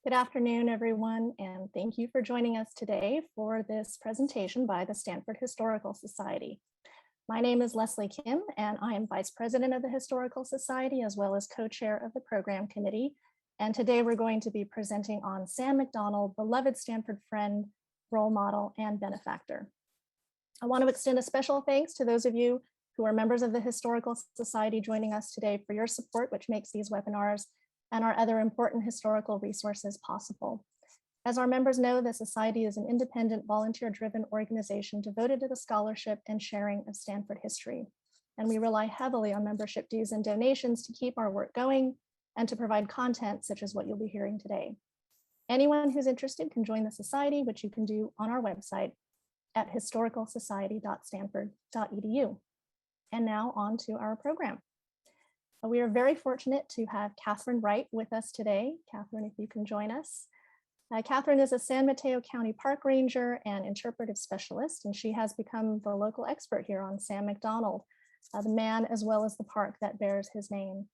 Good afternoon, everyone, and thank you for joining us today for this presentation by the Stanford Historical Society. My name is Leslie Kim, and I am Vice President of the Historical Society, as well as co-chair of the program committee. And today we're going to be presenting on Sam McDonald, beloved Stanford friend, role model, and benefactor. I want to extend a special thanks to those of you who are members of the Historical Society joining us today for your support, which makes these webinars and our other important historical resources possible. As our members know, the Society is an independent, volunteer-driven organization devoted to the scholarship and sharing of Stanford history. And we rely heavily on membership dues and donations to keep our work going and to provide content such as what you'll be hearing today. Anyone who's interested can join the Society, which you can do on our website at historicalsociety.stanford.edu. And now on to our program. We are very fortunate to have Catherine Wright with us today. Catherine, if you can join us. Catherine is a San Mateo County Park Ranger and interpretive specialist, and she has become the local expert here on Sam McDonald, the man as well as the park that bears his name.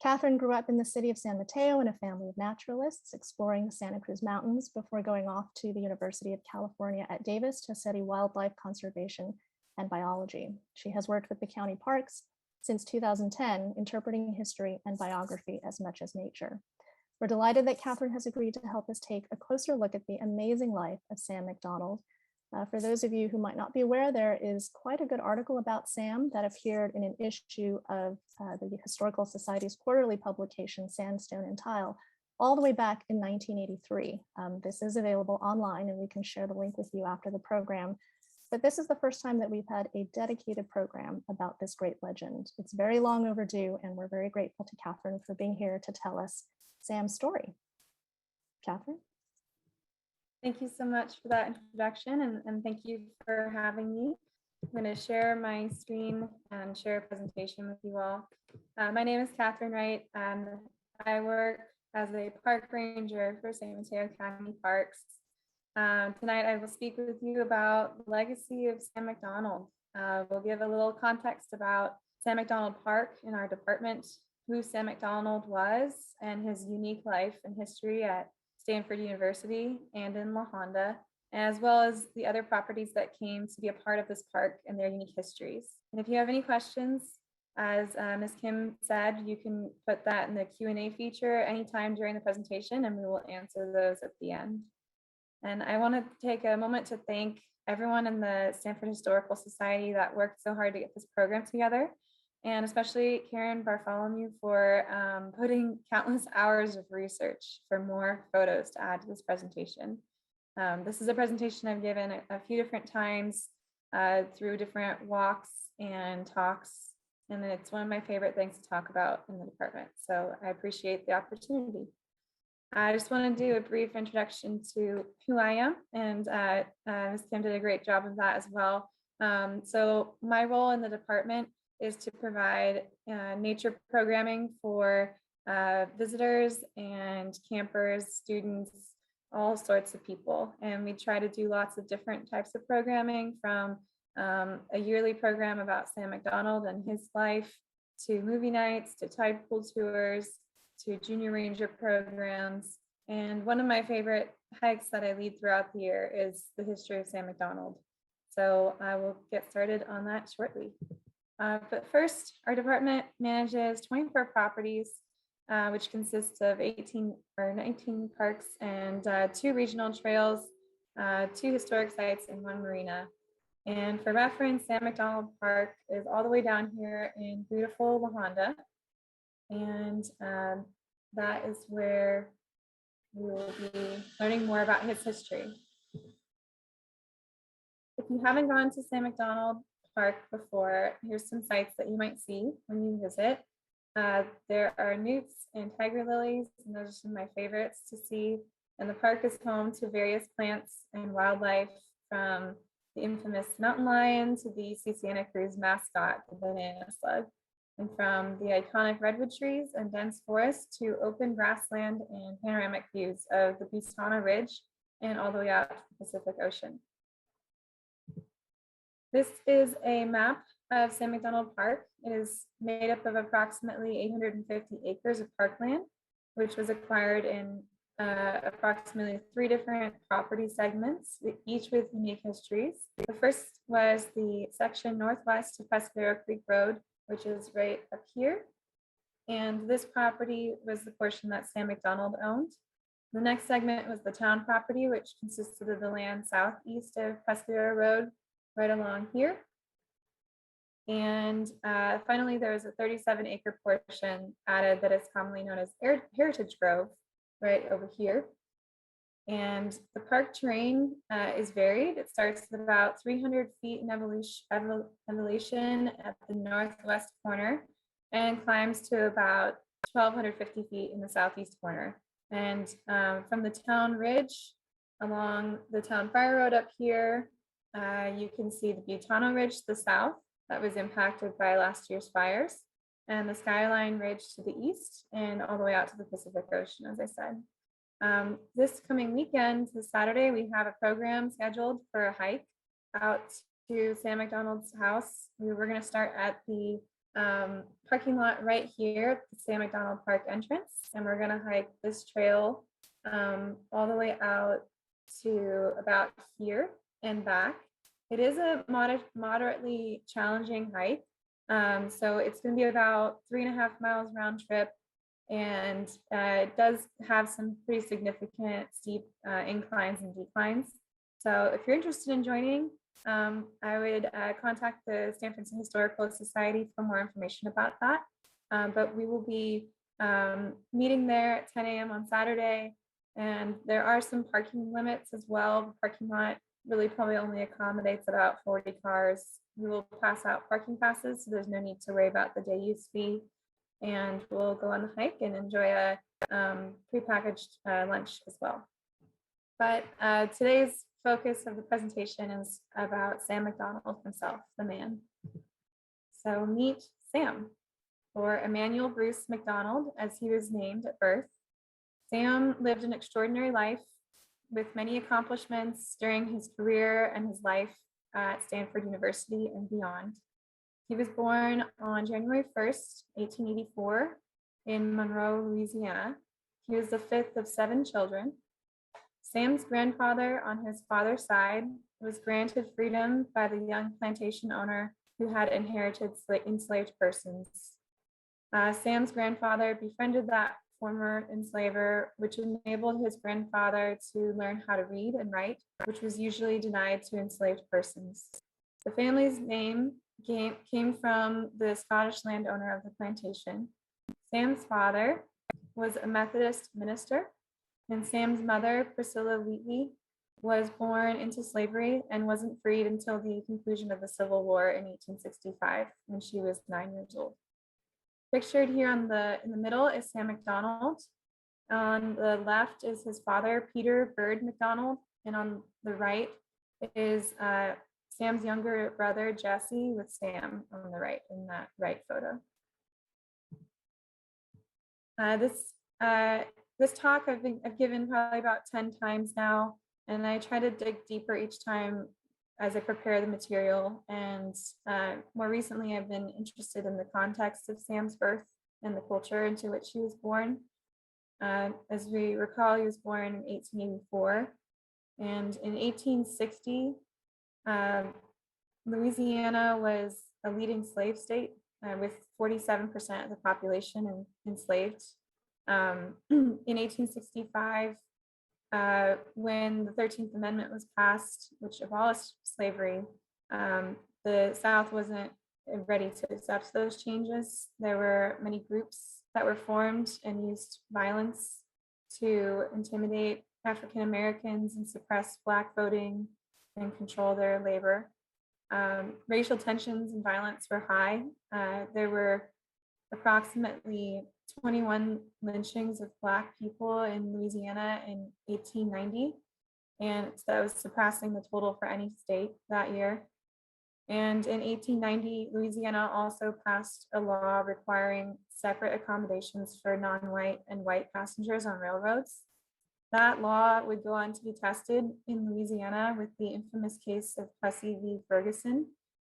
Catherine grew up in the city of San Mateo in a family of naturalists exploring the Santa Cruz Mountains before going off to the University of California at Davis to study wildlife conservation and biology. She has worked with the county parks since 2010, interpreting history and biography as much as nature. We're delighted that Catherine has agreed to help us take a closer look at the amazing life of Sam McDonald. For those of you who might not be aware, there is quite a good article about Sam that appeared in an issue of the Historical Society's quarterly publication, Sandstone and Tile, all the way back in 1983. This is available online, and we can share the link with you after the program. But this is the first time that we've had a dedicated program about this great legend. It's very long overdue, and we're very grateful to Catherine for being here to tell us Sam's story. Catherine? Thank you so much for that introduction, and thank you for having me. I'm going to share my screen and share a presentation with you all. My name is Catherine Wright, and I work as a park ranger for San Mateo County Parks. Tonight I will speak with you about the legacy of Sam McDonald. We'll give a little context about Sam McDonald Park in our department, who Sam McDonald was, and his unique life and history at Stanford University and in La Honda, as well as the other properties that came to be a part of this park and their unique histories. And if you have any questions, as Ms. Kim said, you can put that in the Q&A feature anytime during the presentation, and we will answer those at the end. And I want to take a moment to thank everyone in the Stanford Historical Society that worked so hard to get this program together, and especially Karen Bartholomew for putting countless hours of research for more photos to add to this presentation. This is a presentation I've given a few different times through different walks and talks, and it's one of my favorite things to talk about in the department. So I appreciate the opportunity. I just want to do a brief introduction to who I am, and Ms. Kim did a great job of that as well. So my role in the department is to provide nature programming for visitors and campers, students, all sorts of people. And we try to do lots of different types of programming, from a yearly program about Sam McDonald and his life, to movie nights, to tide pool tours, to junior ranger programs. And one of my favorite hikes that I lead throughout the year is the history of Sam McDonald. So I will get started on that shortly. But first, our department manages 24 properties, which consists of 19 parks and 2 regional trails, 2 historic sites, and 1 marina. And for reference, Sam McDonald Park is all the way down here in beautiful La Honda. And that is where we will be learning more about his history. If you haven't gone to Sam McDonald Park before, here's some sights that you might see when you visit. There are newts and tiger lilies, and those are some of my favorites to see. And the park is home to various plants and wildlife, from the infamous mountain lion to the UC Santa Cruz mascot, the banana slug, and from the iconic redwood trees and dense forest to open grassland and panoramic views of the Bustana Ridge and all the way out to the Pacific Ocean. This is a map of Sam McDonald Park. It is made up of approximately 850 acres of parkland, which was acquired in approximately 3 different property segments, each with unique histories. The first was the section northwest of Pescadero Creek Road, which is right up here. And this property was the portion that Sam McDonald owned. The next segment was the town property, which consisted of the land southeast of Pescadero Road, right along here. And finally, there was a 37-acre portion added that is commonly known as Heritage Grove, right over here. And the park terrain is varied. It starts at about 300 feet in elevation at the northwest corner and climbs to about 1,250 feet in the southeast corner. And from the town ridge along the town fire road up here, you can see the Butano Ridge to the south that was impacted by last year's fires, and the Skyline Ridge to the east and all the way out to the Pacific Ocean, as I said. This coming weekend, this Saturday, we have a program scheduled for a hike out to Sam McDonald's house. We're going to start at the parking lot right here at the Sam McDonald Park entrance, and we're going to hike this trail all the way out to about here and back. It is a moderately challenging hike, so it's going to be about 3.5 miles round trip, and it does have some pretty significant steep inclines and declines. So if you're interested in joining, I would contact the Stanford Historical Society for more information about that. But we will be meeting there at 10 a.m. on Saturday, and there are some parking limits as well. The parking lot really probably only accommodates about 40 cars. We will pass out parking passes, so there's no need to worry about the day use fee. And we'll go on the hike and enjoy a prepackaged lunch as well. But today's focus of the presentation is about Sam McDonald himself, the man. So meet Sam, or Emanuel Bruce McDonald, as he was named at birth. Sam lived an extraordinary life with many accomplishments during his career and his life at Stanford University and beyond. He was born on January 1st, 1884 in Monroe, Louisiana. He was the fifth of 7 children. Sam's grandfather on his father's side was granted freedom by the young plantation owner who had inherited enslaved persons. Sam's grandfather befriended that former enslaver, which enabled his grandfather to learn how to read and write, which was usually denied to enslaved persons. The family's name came from the Scottish landowner of the plantation. Sam's father was a Methodist minister, and Sam's mother, Priscilla Wheatley, was born into slavery and wasn't freed until the conclusion of the Civil War in 1865, when she was 9 years old. Pictured here in the middle is Sam McDonald. On the left is his father, Peter Bird McDonald, and on the right is Sam's younger brother, Jesse, with Sam on the right in that right photo. This talk I've given probably about 10 times now, and I try to dig deeper each time as I prepare the material. And more recently, I've been interested in the context of Sam's birth and the culture into which he was born. As we recall, he was born in 1884, and in 1860, Louisiana was a leading slave state with 47% of the population enslaved. In 1865, when the 13th Amendment was passed, which abolished slavery, the South wasn't ready to accept those changes. There were many groups that were formed and used violence to intimidate African Americans and suppress Black voting and control their labor. Racial tensions and violence were high. There were approximately 21 lynchings of Black people in Louisiana in 1890, and that was surpassing the total for any state that year. And in 1890, Louisiana also passed a law requiring separate accommodations for non-white and white passengers on railroads. That law would go on to be tested in Louisiana with the infamous case of Plessy v. Ferguson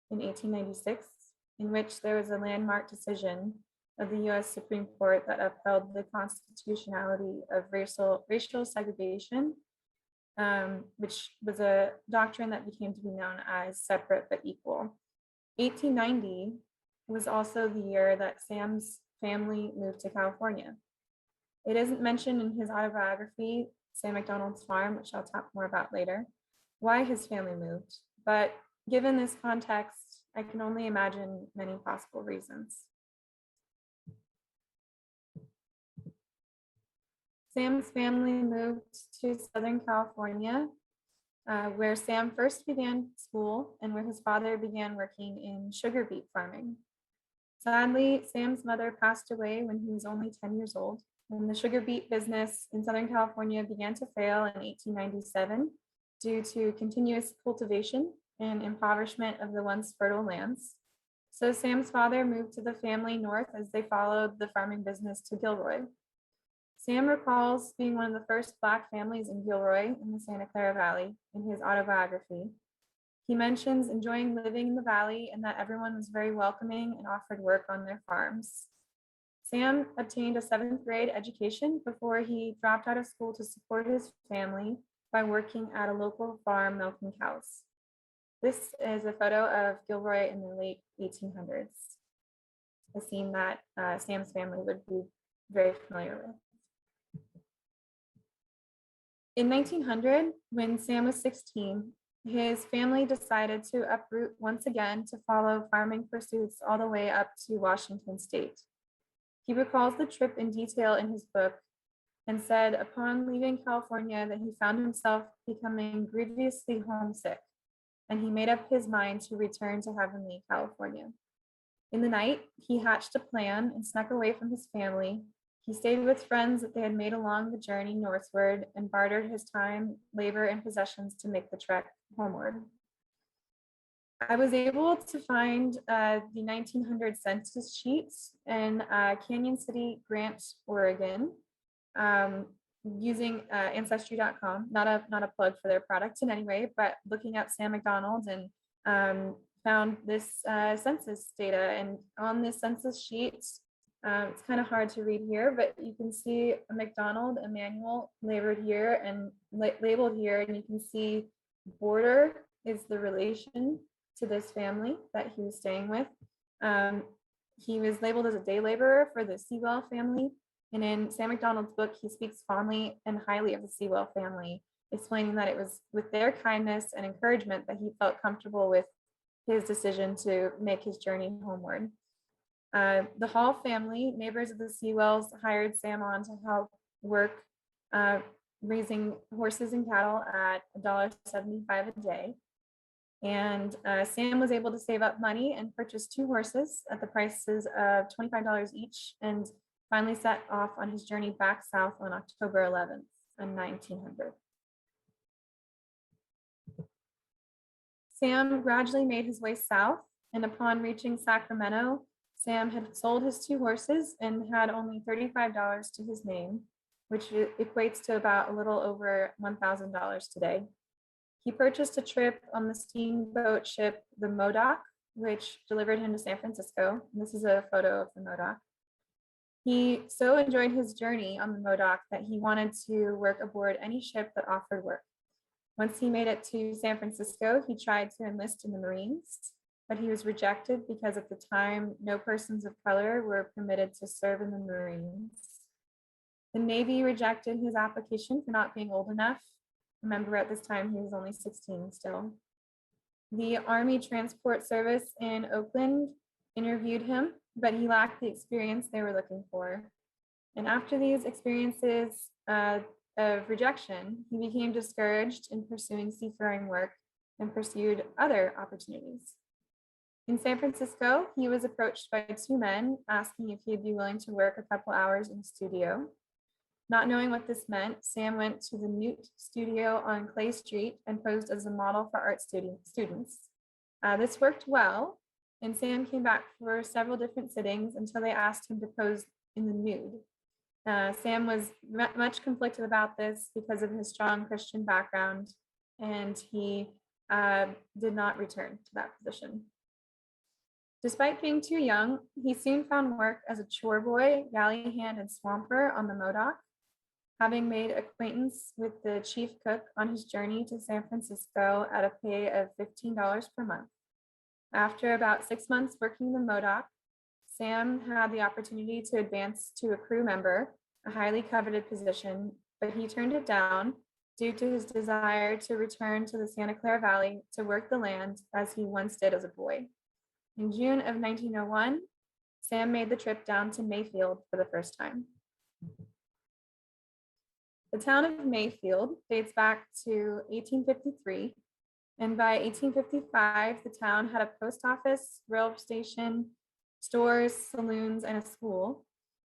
in 1896, in which there was a landmark decision of the US Supreme Court that upheld the constitutionality of racial segregation, which was a doctrine that became to be known as separate but equal. 1890 was also the year that Sam's family moved to California. It isn't mentioned in his autobiography, Sam McDonald's Farm, which I'll talk more about later, why his family moved. But given this context, I can only imagine many possible reasons. Sam's family moved to Southern California, where Sam first began school and where his father began working in sugar beet farming. Sadly, Sam's mother passed away when he was only 10 years old, and the sugar beet business in Southern California began to fail in 1897 due to continuous cultivation and impoverishment of the once fertile lands. So Sam's father moved to the family north as they followed the farming business to Gilroy. Sam recalls being one of the first Black families in Gilroy in the Santa Clara Valley in his autobiography. He mentions enjoying living in the valley and that everyone was very welcoming and offered work on their farms. Sam obtained a 7th grade education before he dropped out of school to support his family by working at a local farm milking cows. This is a photo of Gilroy in the late 1800s, a scene that Sam's family would be very familiar with. In 1900, when Sam was 16, his family decided to uproot once again to follow farming pursuits all the way up to Washington State. He recalls the trip in detail in his book and said upon leaving California that he found himself becoming grievously homesick, and he made up his mind to return to heavenly California. In the night, he hatched a plan and snuck away from his family. He stayed with friends that they had made along the journey northward and bartered his time, labor, and possessions to make the trek homeward. I was able to find the 1900 census sheets in Canyon City, Grant, Oregon, using Ancestry.com. Not a plug for their product in any way, but looking up Sam McDonald and found this census data. And on this census sheet, it's kind of hard to read here, but you can see a McDonald, Emanuel labeled here and labeled here, and you can see border is the relation to this family that he was staying with. He was labeled as a day laborer for the Sewell family, and in Sam McDonald's book, he speaks fondly and highly of the Sewell family, explaining that it was with their kindness and encouragement that he felt comfortable with his decision to make his journey homeward. The Hall family, neighbors of the Sewells, hired Sam on to help work raising horses and cattle at $1.75 a day. And Sam was able to save up money and purchase 2 horses at the prices of $25 each, and finally set off on his journey back south on October 11th in 1900. Sam gradually made his way south, and upon reaching Sacramento, Sam had sold his 2 horses and had only $35 to his name, which equates to about a little over $1,000 today. He purchased a trip on the steamboat ship, the Modoc, which delivered him to San Francisco. And this is a photo of the Modoc. He so enjoyed his journey on the Modoc that he wanted to work aboard any ship that offered work. Once he made it to San Francisco, he tried to enlist in the Marines, but he was rejected because at the time, no persons of color were permitted to serve in the Marines. The Navy rejected his application for not being old enough. Remember, at this time, he was only 16 still. The Army Transport Service in Oakland interviewed him, but he lacked the experience they were looking for. And after these experiences of rejection, he became discouraged in pursuing seafaring work and pursued other opportunities. In San Francisco, he was approached by 2 men asking if he'd be willing to work a couple hours in the studio. Not knowing what this meant, Sam went to the Newt studio on Clay Street and posed as a model for art students. This worked well, and Sam came back for several different sittings until they asked him to pose in the nude. Sam was much conflicted about this because of his strong Christian background, and he did not return to that position. Despite being too young, he soon found work as a chore boy, galley hand, and swamper on the Modoc, having made acquaintance with the chief cook on his journey to San Francisco at a pay of $15 per month. After about 6 months working the Modoc, Sam had the opportunity to advance to a crew member, a highly coveted position, but he turned it down due to his desire to return to the Santa Clara Valley to work the land as he once did as a boy. In June of 1901, Sam made the trip down to Mayfield for the first time. The town of Mayfield dates back to 1853, and by 1855, the town had a post office, railroad station, stores, saloons, and a school.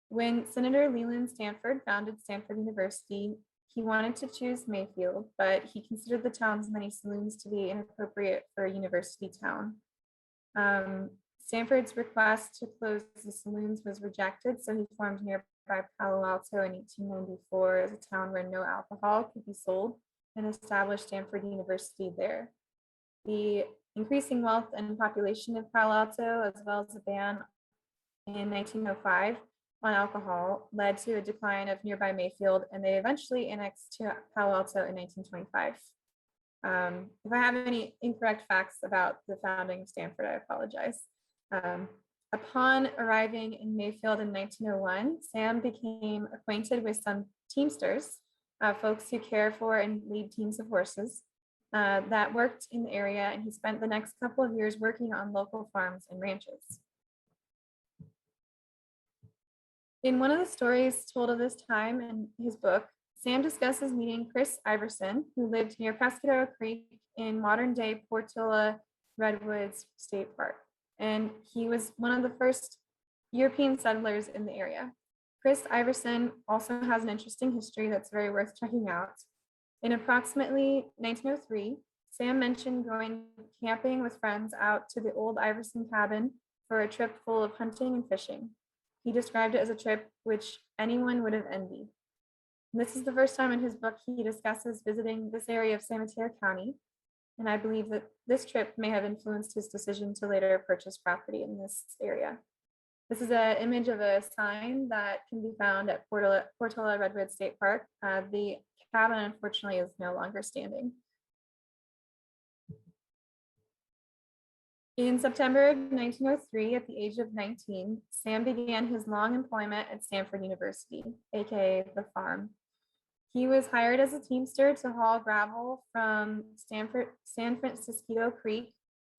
When Senator Leland Stanford founded Stanford University, he wanted to choose Mayfield, but he considered the town's many saloons to be inappropriate for a university town. Stanford's request to close the saloons was rejected, so he formed nearby Palo Alto in 1894 as a town where no alcohol could be sold and established Stanford University there. The increasing wealth and population of Palo Alto, as well as a ban in 1905 on alcohol, led to a decline of nearby Mayfield, and they eventually annexed to Palo Alto in 1925. If I have any incorrect facts about the founding of Stanford, I apologize. Upon arriving in Mayfield in 1901, Sam became acquainted with some teamsters, folks who care for and lead teams of horses that worked in the area, and he spent the next couple of years working on local farms and ranches. In one of the stories told of this time in his book, Sam discusses meeting Chris Iverson, who lived near Pescadero Creek in modern-day Portola Redwoods State Park, and he was one of the first European settlers in the area. Chris Iverson also has an interesting history that's very worth checking out. In approximately 1903, Sam mentioned going camping with friends out to the old Iverson cabin for a trip full of hunting and fishing. He described it as a trip which anyone would have envied. And this is the first time in his book he discusses visiting this area of San Mateo County, and I believe that this trip may have influenced his decision to later purchase property in this area. This is an image of a sign that can be found at Portola Redwood State Park. The cabin, unfortunately, is no longer standing. In September of 1903, at the age of 19, Sam began his long employment at Stanford University, aka the farm. He was hired as a teamster to haul gravel from San Francisco Creek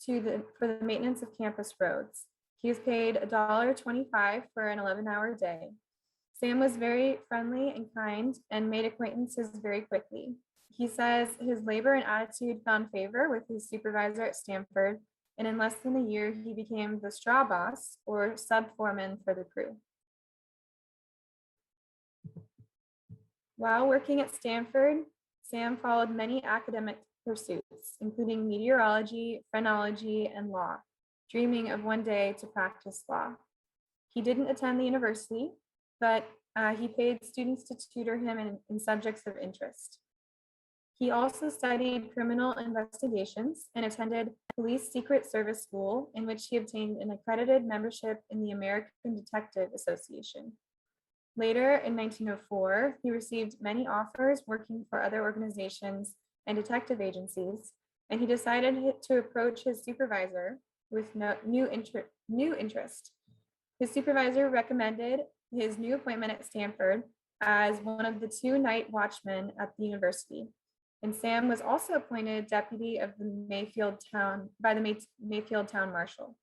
for the maintenance of campus roads. He was paid $1.25 for an 11-hour day. Sam was very friendly and kind and made acquaintances very quickly. He says his labor and attitude found favor with his supervisor at Stanford, and in less than a year, he became the straw boss or sub-foreman for the crew. While working at Stanford, Sam followed many academic pursuits, including meteorology, phrenology, and law, dreaming of one day to practice law. He didn't attend the university, but he paid students to tutor him in subjects of interest. He also studied criminal investigations and attended Police Secret Service School, in which he obtained an accredited membership in the American Detective Association. Later, in 1904, he received many offers working for other organizations and detective agencies, and he decided to approach his supervisor with new interest. His supervisor recommended his new appointment at Stanford as one of the 2 night watchmen at the university. And Sam was also appointed deputy of the Mayfield town by the Mayfield town marshal.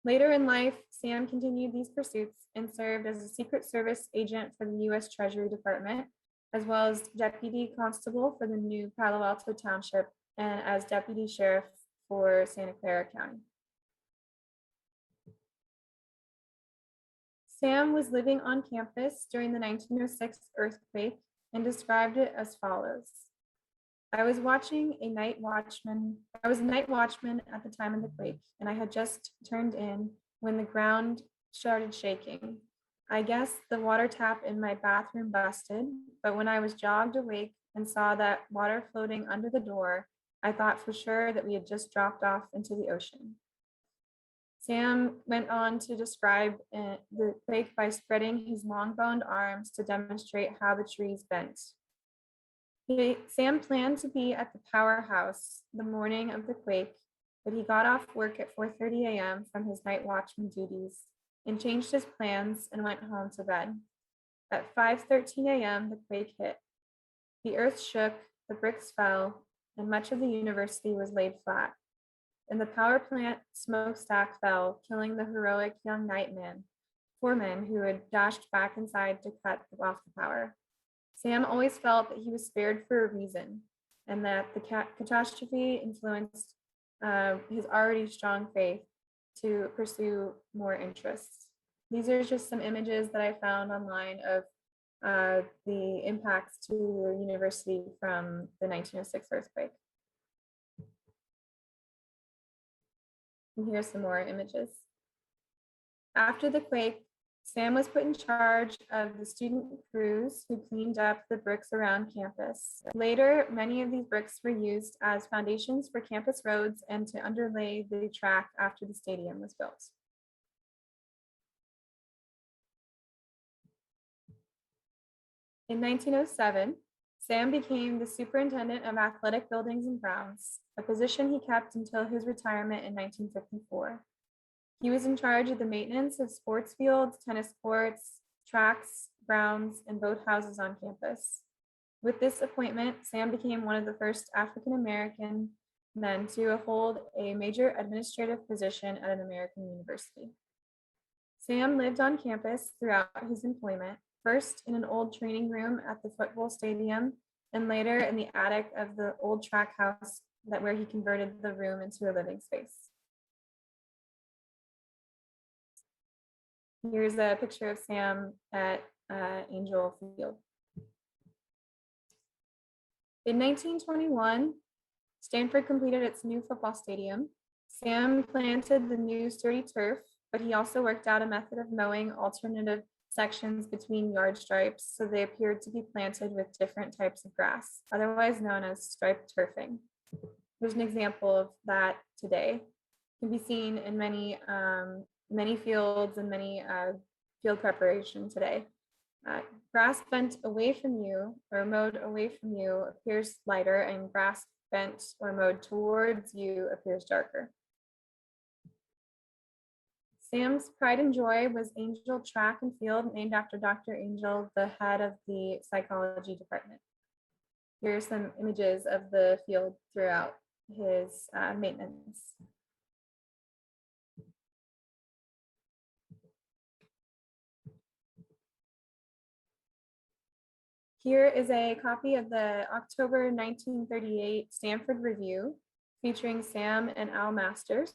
Later in life, Sam continued these pursuits and served as a Secret Service agent for the U.S. Treasury Department, as well as deputy constable for the new Palo Alto Township and as deputy sheriff for Santa Clara County. Sam was living on campus during the 1906 earthquake and described it as follows. I was a night watchman at the time of the quake, and I had just turned in when the ground started shaking. I guess the water tap in my bathroom busted, but when I was jogged awake and saw that water floating under the door, I thought for sure that we had just dropped off into the ocean. Sam went on to describe the quake by spreading his long-boned arms to demonstrate how the trees bent. Sam planned to be at the powerhouse the morning of the quake, but he got off work at 4:30 a.m. from his night watchman duties and changed his plans and went home to bed. At 5:13 a.m., the quake hit. The earth shook, the bricks fell, and much of the university was laid flat. And the power plant smokestack fell, killing the heroic young nightman, foreman who had dashed back inside to cut off the power. Sam always felt that he was spared for a reason, and that the catastrophe influenced his already strong faith to pursue more interests. These are just some images that I found online of the impacts to the university from the 1906 earthquake. And here's some more images. After the quake, Sam was put in charge of the student crews who cleaned up the bricks around campus. Later, many of these bricks were used as foundations for campus roads and to underlay the track after the stadium was built. In 1907, Sam became the superintendent of athletic buildings and grounds, a position he kept until his retirement in 1954. He was in charge of the maintenance of sports fields, tennis courts, tracks, grounds, and boathouses on campus. With this appointment, Sam became one of the first African-American men to hold a major administrative position at an American university. Sam lived on campus throughout his employment, first in an old training room at the football stadium, and later in the attic of the old track house where he converted the room into a living space. Here's a picture of Sam at Angell Field. In 1921, Stanford completed its new football stadium. Sam planted the new sturdy turf, but he also worked out a method of mowing alternative sections between yard stripes so they appeared to be planted with different types of grass, otherwise known as striped turfing. There's an example of that today. It can be seen in many fields and many field preparation today. Grass bent away from you or mowed away from you appears lighter, and grass bent or mowed towards you appears darker. Sam's pride and joy was Angell Track and Field, named after Dr. Angell, the head of the psychology department. Here are some images of the field throughout his maintenance. Here is a copy of the October 1938 Stanford Review featuring Sam and Al Masters.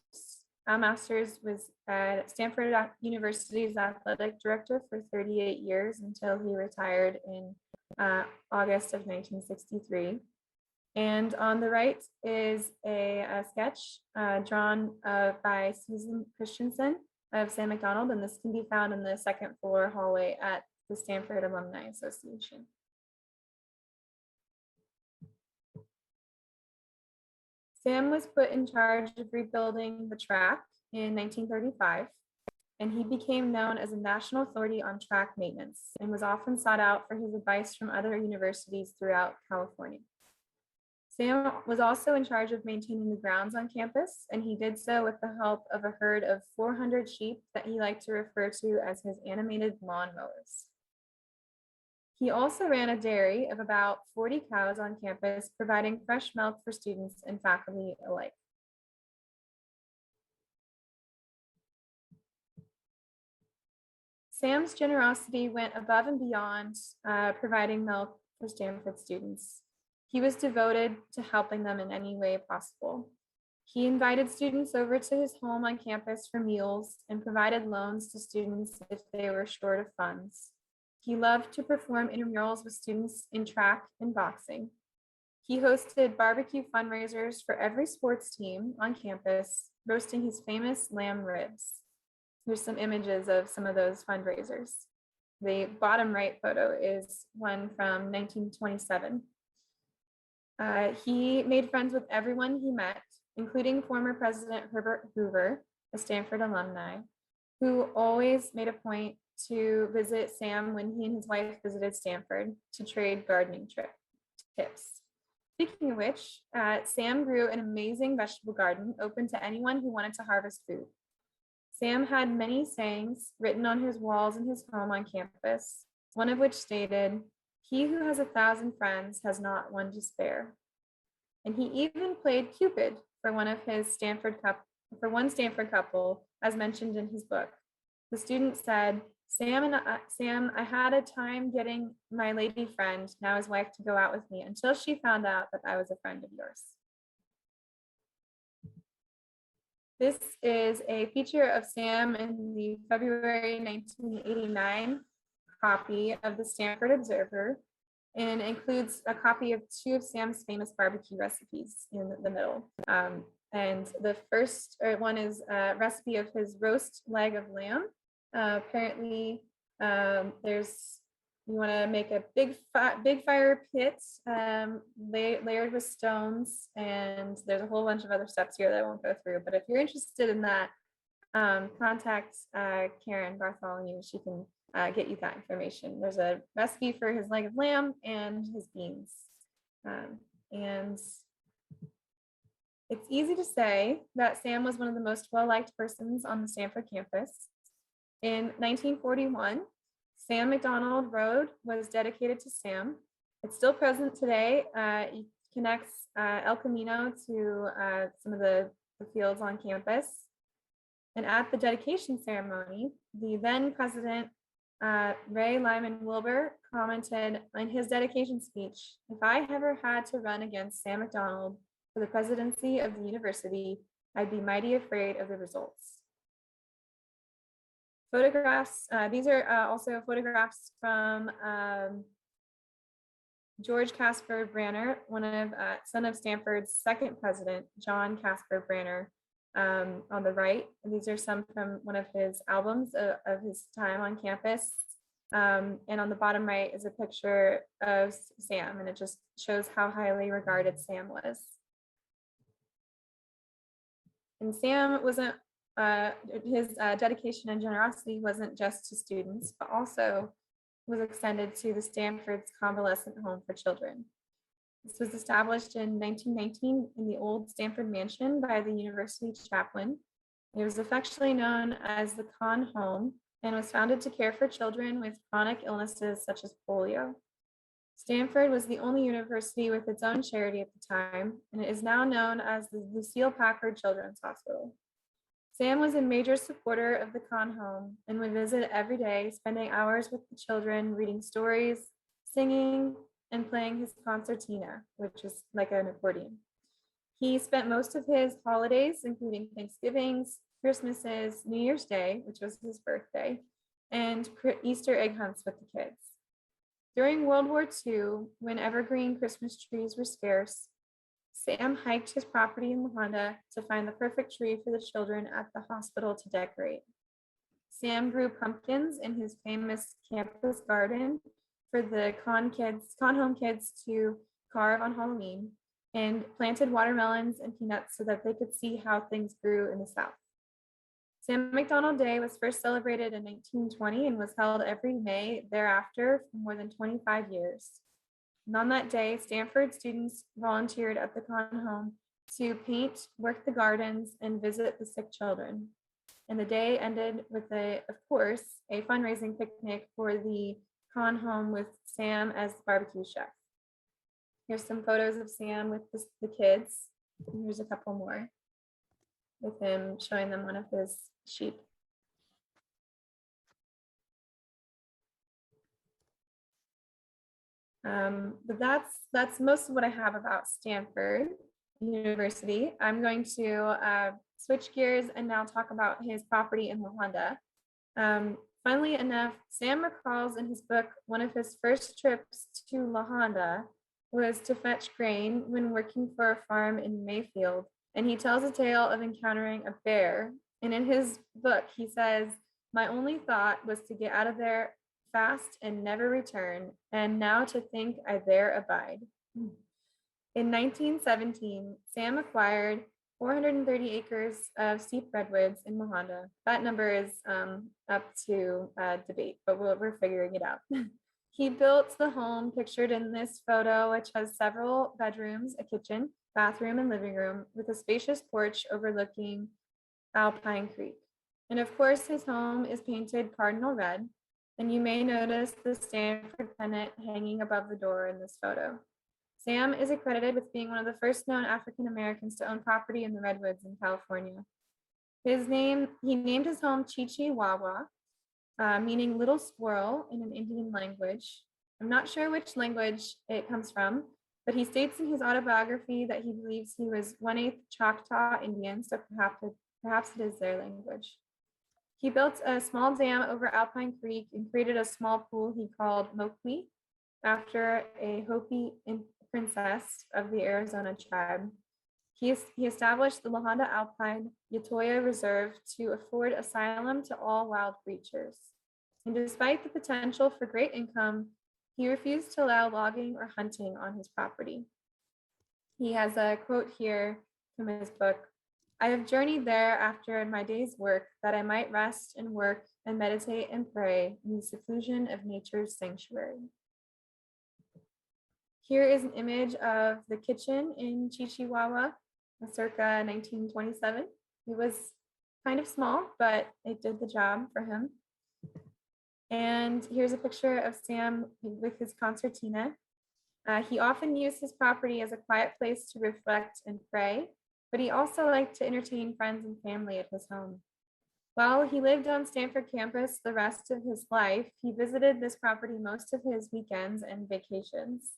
Al Masters was at Stanford University's athletic director for 38 years until he retired in August of 1963. And on the right is a sketch drawn by Susan Christensen of Sam McDonald, and this can be found in the second floor hallway at the Stanford Alumni Association. Sam was put in charge of rebuilding the track in 1935, and he became known as a national authority on track maintenance and was often sought out for his advice from other universities throughout California. Sam was also in charge of maintaining the grounds on campus, and he did so with the help of a herd of 400 sheep that he liked to refer to as his animated lawnmowers. He also ran a dairy of about 40 cows on campus, providing fresh milk for students and faculty alike. Sam's generosity went above and beyond providing milk for Stanford students. He was devoted to helping them in any way possible. He invited students over to his home on campus for meals and provided loans to students if they were short of funds. He loved to perform intramurals with students in track and boxing. He hosted barbecue fundraisers for every sports team on campus, roasting his famous lamb ribs. Here's some images of some of those fundraisers. The bottom right photo is one from 1927. He made friends with everyone he met, including former President Herbert Hoover, a Stanford alumni, who always made a point to visit Sam when he and his wife visited Stanford to trade gardening tips. Speaking of which, Sam grew an amazing vegetable garden open to anyone who wanted to harvest food. Sam had many sayings written on his walls in his home on campus, one of which stated, "He who has 1,000 friends has not one to spare." And he even played Cupid for one Stanford couple, as mentioned in his book. The student said, Sam, I had a time getting my lady friend, now his wife, to go out with me until she found out that I was a friend of yours." This is a feature of Sam in the February 1989 copy of the Stanford Observer, and includes a copy of 2 of Sam's famous barbecue recipes in the middle. And the first one is a recipe of his roast leg of lamb. Apparently, you want to make a big fire pit layered with stones, and there's a whole bunch of other steps here that I won't go through. But if you're interested in that, contact Karen Bartholomew. She can get you that information. There's a recipe for his leg of lamb and his beans. And it's easy to say that Sam was one of the most well-liked persons on the Stanford campus. In 1941, Sam McDonald Road was dedicated to Sam. It's still present today. It connects El Camino to some of the fields on campus. And at the dedication ceremony, the then president, Ray Lyman Wilbur, commented in his dedication speech, "If I ever had to run against Sam McDonald for the presidency of the university, I'd be mighty afraid of the results." Photographs, these are also photographs from George Casper Branner, son of Stanford's second president, John Casper Branner, on the right. And these are some from one of his albums of his time on campus. And on the bottom right is a picture of Sam, and it just shows how highly regarded Sam was. And Sam wasn't, his dedication and generosity wasn't just to students, but also was extended to the Stanford's Convalescent Home for Children. This was established in 1919 in the old Stanford mansion by the university chaplain. It was affectionately known as the Con Home and was founded to care for children with chronic illnesses such as polio. Stanford was the only university with its own charity at the time, and it is now known as the Lucille Packard Children's Hospital. Sam was a major supporter of the Con Home and would visit every day, spending hours with the children, reading stories, singing, and playing his concertina, which is like an accordion. He spent most of his holidays, including Thanksgivings, Christmases, New Year's Day, which was his birthday, and Easter egg hunts with the kids. During World War II, when evergreen Christmas trees were scarce, Sam hiked his property in La Honda to find the perfect tree for the children at the hospital to decorate. Sam grew pumpkins in his famous campus garden for the Con Home kids to carve on Halloween, and planted watermelons and peanuts so that they could see how things grew in the South. Sam McDonald Day was first celebrated in 1920 and was held every May thereafter for more than 25 years. And on that day, Stanford students volunteered at the Con Home to paint, work the gardens, and visit the sick children. And the day ended with, of course, a fundraising picnic for the Con Home with Sam as the barbecue chef. Here's some photos of Sam with the kids. And here's a couple more with him showing them one of his sheep. But that's most of what I have about Stanford University. I'm going to switch gears and now talk about his property in La Honda. Funnily enough, Sam recalls in his book one of his first trips to La Honda was to fetch grain when working for a farm in Mayfield. And he tells a tale of encountering a bear. And in his book, he says, "My only thought was to get out of there fast and never return, and now to think I there abide." In 1917, Sam acquired 430 acres of steep redwoods in Lahonda. That number is up to debate, but we're figuring it out. He built the home pictured in this photo, which has several bedrooms, a kitchen, bathroom, and living room, with a spacious porch overlooking Alpine Creek. And of course, his home is painted cardinal red, and you may notice the Stanford pennant hanging above the door in this photo. Sam is accredited with being one of the first known African Americans to own property in the Redwoods in California. He named his home Chichiwawa, meaning little squirrel in an Indian language. I'm not sure which language it comes from, but he states in his autobiography that he believes he was 1/8 Choctaw Indian, so perhaps it is their language. He built a small dam over Alpine Creek and created a small pool he called Moqui, after a Hopi princess of the Arizona tribe. He established the Lahonda Alpine Yatoya Reserve to afford asylum to all wild creatures. And despite the potential for great income, he refused to allow logging or hunting on his property. He has a quote here from his book: "I have journeyed there after my day's work that I might rest and work and meditate and pray in the seclusion of nature's sanctuary." Here is an image of the kitchen in Chichiwawa, circa 1927. It was kind of small, but it did the job for him. And here's a picture of Sam with his concertina. He often used his property as a quiet place to reflect and pray, but he also liked to entertain friends and family at his home. While he lived on Stanford campus the rest of his life, he visited this property most of his weekends and vacations.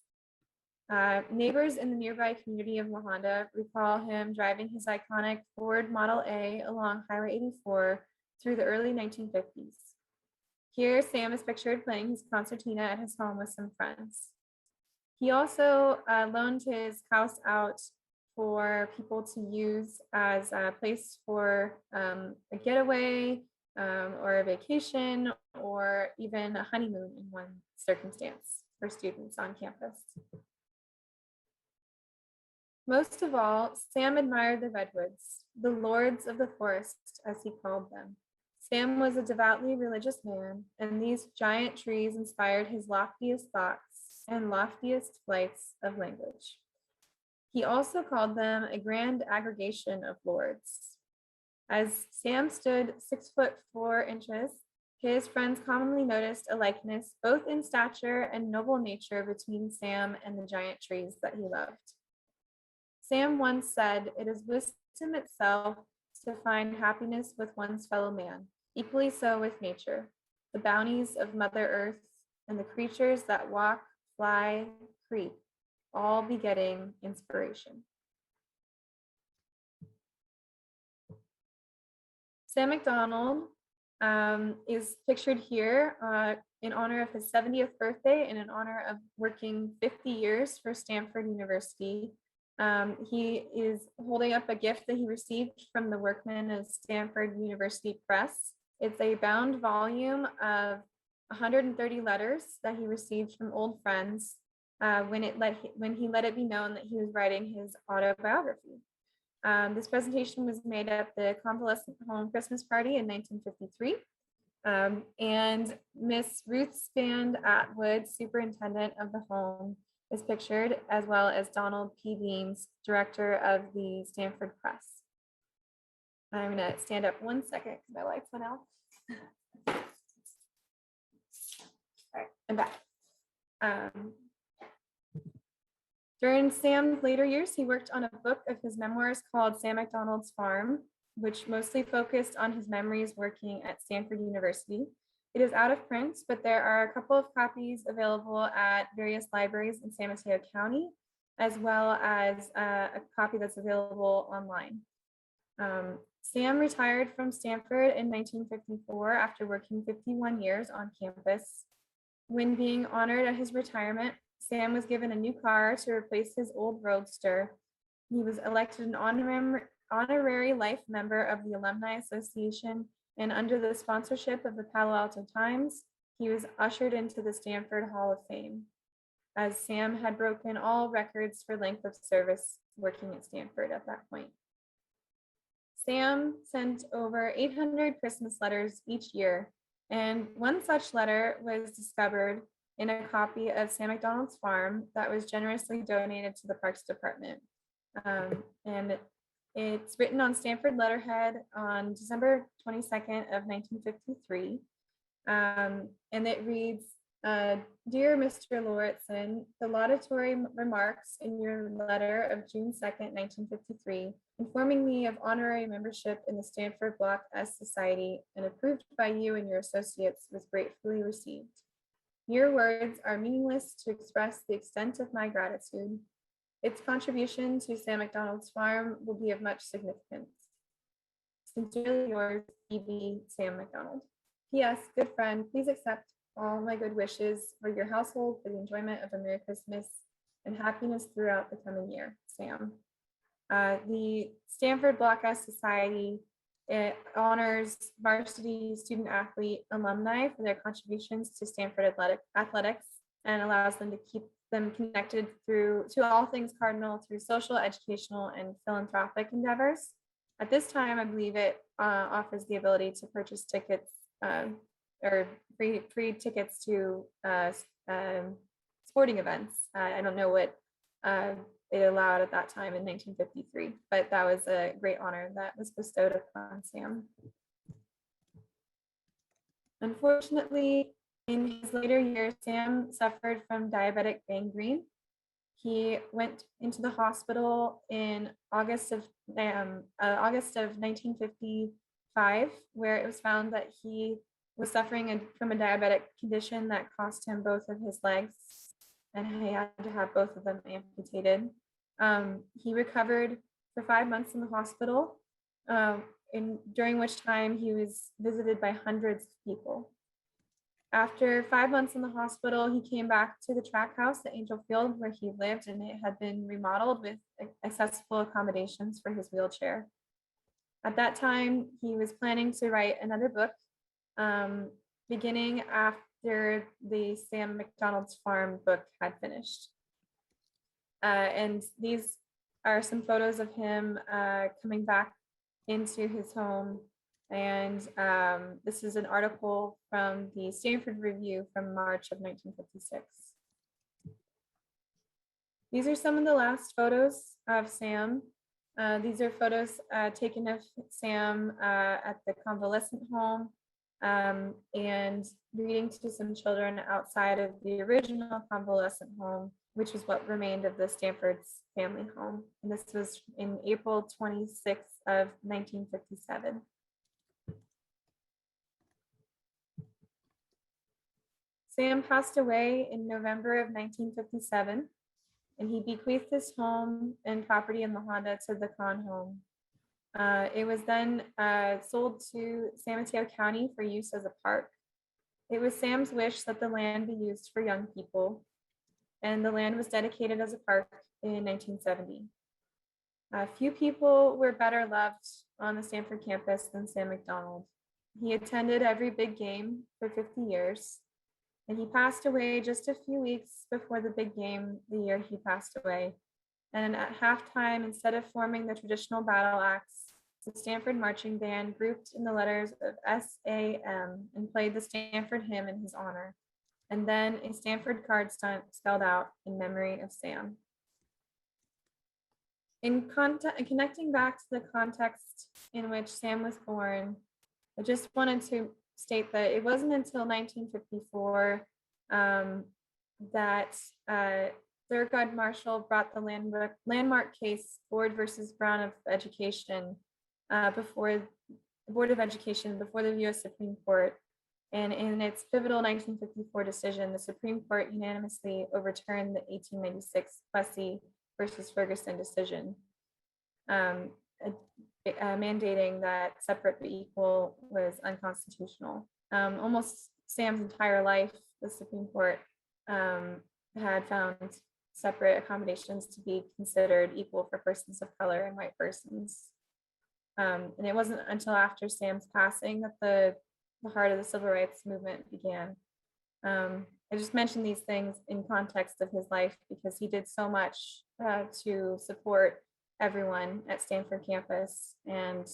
Neighbors in the nearby community of Lahonda recall him driving his iconic Ford Model A along Highway 84 through the early 1950s. Here, Sam is pictured playing his concertina at his home with some friends. He also loaned his house out for people to use as a place for a getaway or a vacation, or even a honeymoon in one circumstance for students on campus. Most of all, Sam admired the redwoods, the lords of the forest, as he called them. Sam was a devoutly religious man, and these giant trees inspired his loftiest thoughts and loftiest flights of language. He also called them a grand aggregation of lords. As Sam stood 6'4", his friends commonly noticed a likeness both in stature and noble nature between Sam and the giant trees that he loved. Sam once said, "It is wisdom itself to find happiness with one's fellow man, equally so with nature, the bounties of Mother Earth, and the creatures that walk, fly, creep, all begetting inspiration." Sam McDonald is pictured here in honor of his 70th birthday and in honor of working 50 years for Stanford University. He is holding up a gift that he received from the workmen of Stanford University Press. It's a bound volume of 130 letters that he received from old friends when he let it be known that he was writing his autobiography. This presentation was made at the Convalescent home Christmas party in 1953. And Miss Ruth Spand Atwood, superintendent of the home, is pictured, as well as Donald P. Beams, director of the Stanford Press. I'm going to stand up one second because my lights went out. All right, I'm back. During Sam's later years, he worked on a book of his memoirs called Sam McDonald's Farm, which mostly focused on his memories working at Stanford University. It is out of print, but there are a couple of copies available at various libraries in San Mateo County, as well as a copy that's available online. Sam retired from Stanford in 1954 after working 51 years on campus. When being honored at his retirement, Sam was given a new car to replace his old Roadster. He was elected an honorary life member of the Alumni Association, and under the sponsorship of the Palo Alto Times, he was ushered into the Stanford Hall of Fame, as Sam had broken all records for length of service working at Stanford at that point. Sam sent over 800 Christmas letters each year, and one such letter was discovered in a copy of Sam McDonald's Farm that was generously donated to the Parks Department. And it's written on Stanford letterhead on December 22nd of 1953. And it reads, Dear Mr. Lauritsen, the laudatory remarks in your letter of June 2nd, 1953, informing me of honorary membership in the Stanford Block S Society and approved by you and your associates was gratefully received. Your words are meaningless to express the extent of my gratitude. Its contribution to Sam McDonald's Farm will be of much significance. Sincerely yours, E.B. Sam McDonald. P.S. Good friend, please accept all my good wishes for your household, for the enjoyment of a Merry Christmas and happiness throughout the coming year, Sam. The Stanford Block S Society, it honors varsity student athlete alumni for their contributions to Stanford athletics and allows them to keep them connected to all things cardinal through social, educational, and philanthropic endeavors. At this time, I believe it offers the ability to purchase tickets or free tickets to sporting events. I don't know what it allowed at that time in 1953, but that was a great honor that was bestowed upon Sam. Unfortunately, in his later years, Sam suffered from diabetic gangrene. He went into the hospital in August of 1955, where it was found that he was suffering from a diabetic condition that cost him both of his legs, and he had to have both of them amputated. He recovered for 5 months in the hospital, during which time he was visited by hundreds of people. After 5 months in the hospital, he came back to the track house at Angell Field where he lived, and it had been remodeled with accessible accommodations for his wheelchair. At that time, he was planning to write another book, beginning after the Sam McDonald's Farm book had finished. And these are some photos of him coming back into his home. And this is an article from the Stanford Review from March of 1956. These are some of the last photos of Sam. These are photos taken of Sam at the Convalescent home and reading to some children outside of the original Convalescent home, which is what remained of the Stanford's family home. And this was in April 26th of 1957. Sam passed away in November of 1957, and he bequeathed his home and property in La Honda to the Kahn home. It was then sold to San Mateo County for use as a park. It was Sam's wish that the land be used for young people, and the land was dedicated as a park in 1970. Few people were better loved on the Stanford campus than Sam McDonald. He attended every big game for 50 years. And he passed away just a few weeks before the big game the year he passed away. And at halftime, instead of forming the traditional battle acts, the Stanford marching band grouped in the letters of S-A-M and played the Stanford hymn in his honor. And then a Stanford card spelled out in memory of Sam. In connecting back to the context in which Sam was born, I just wanted to state that it wasn't until 1954 that Thurgood Marshall brought the landmark case Board versus Brown of Education before the Board of Education before the U.S. Supreme Court. And in its pivotal 1954 decision, the Supreme Court unanimously overturned the 1896 Plessy versus Ferguson decision, mandating that separate but equal was unconstitutional. Almost Sam's entire life, the Supreme Court had found separate accommodations to be considered equal for persons of color and white persons. And it wasn't until after Sam's passing that the heart of the civil rights movement began. I just mentioned these things in context of his life because he did so much to support everyone at Stanford campus. And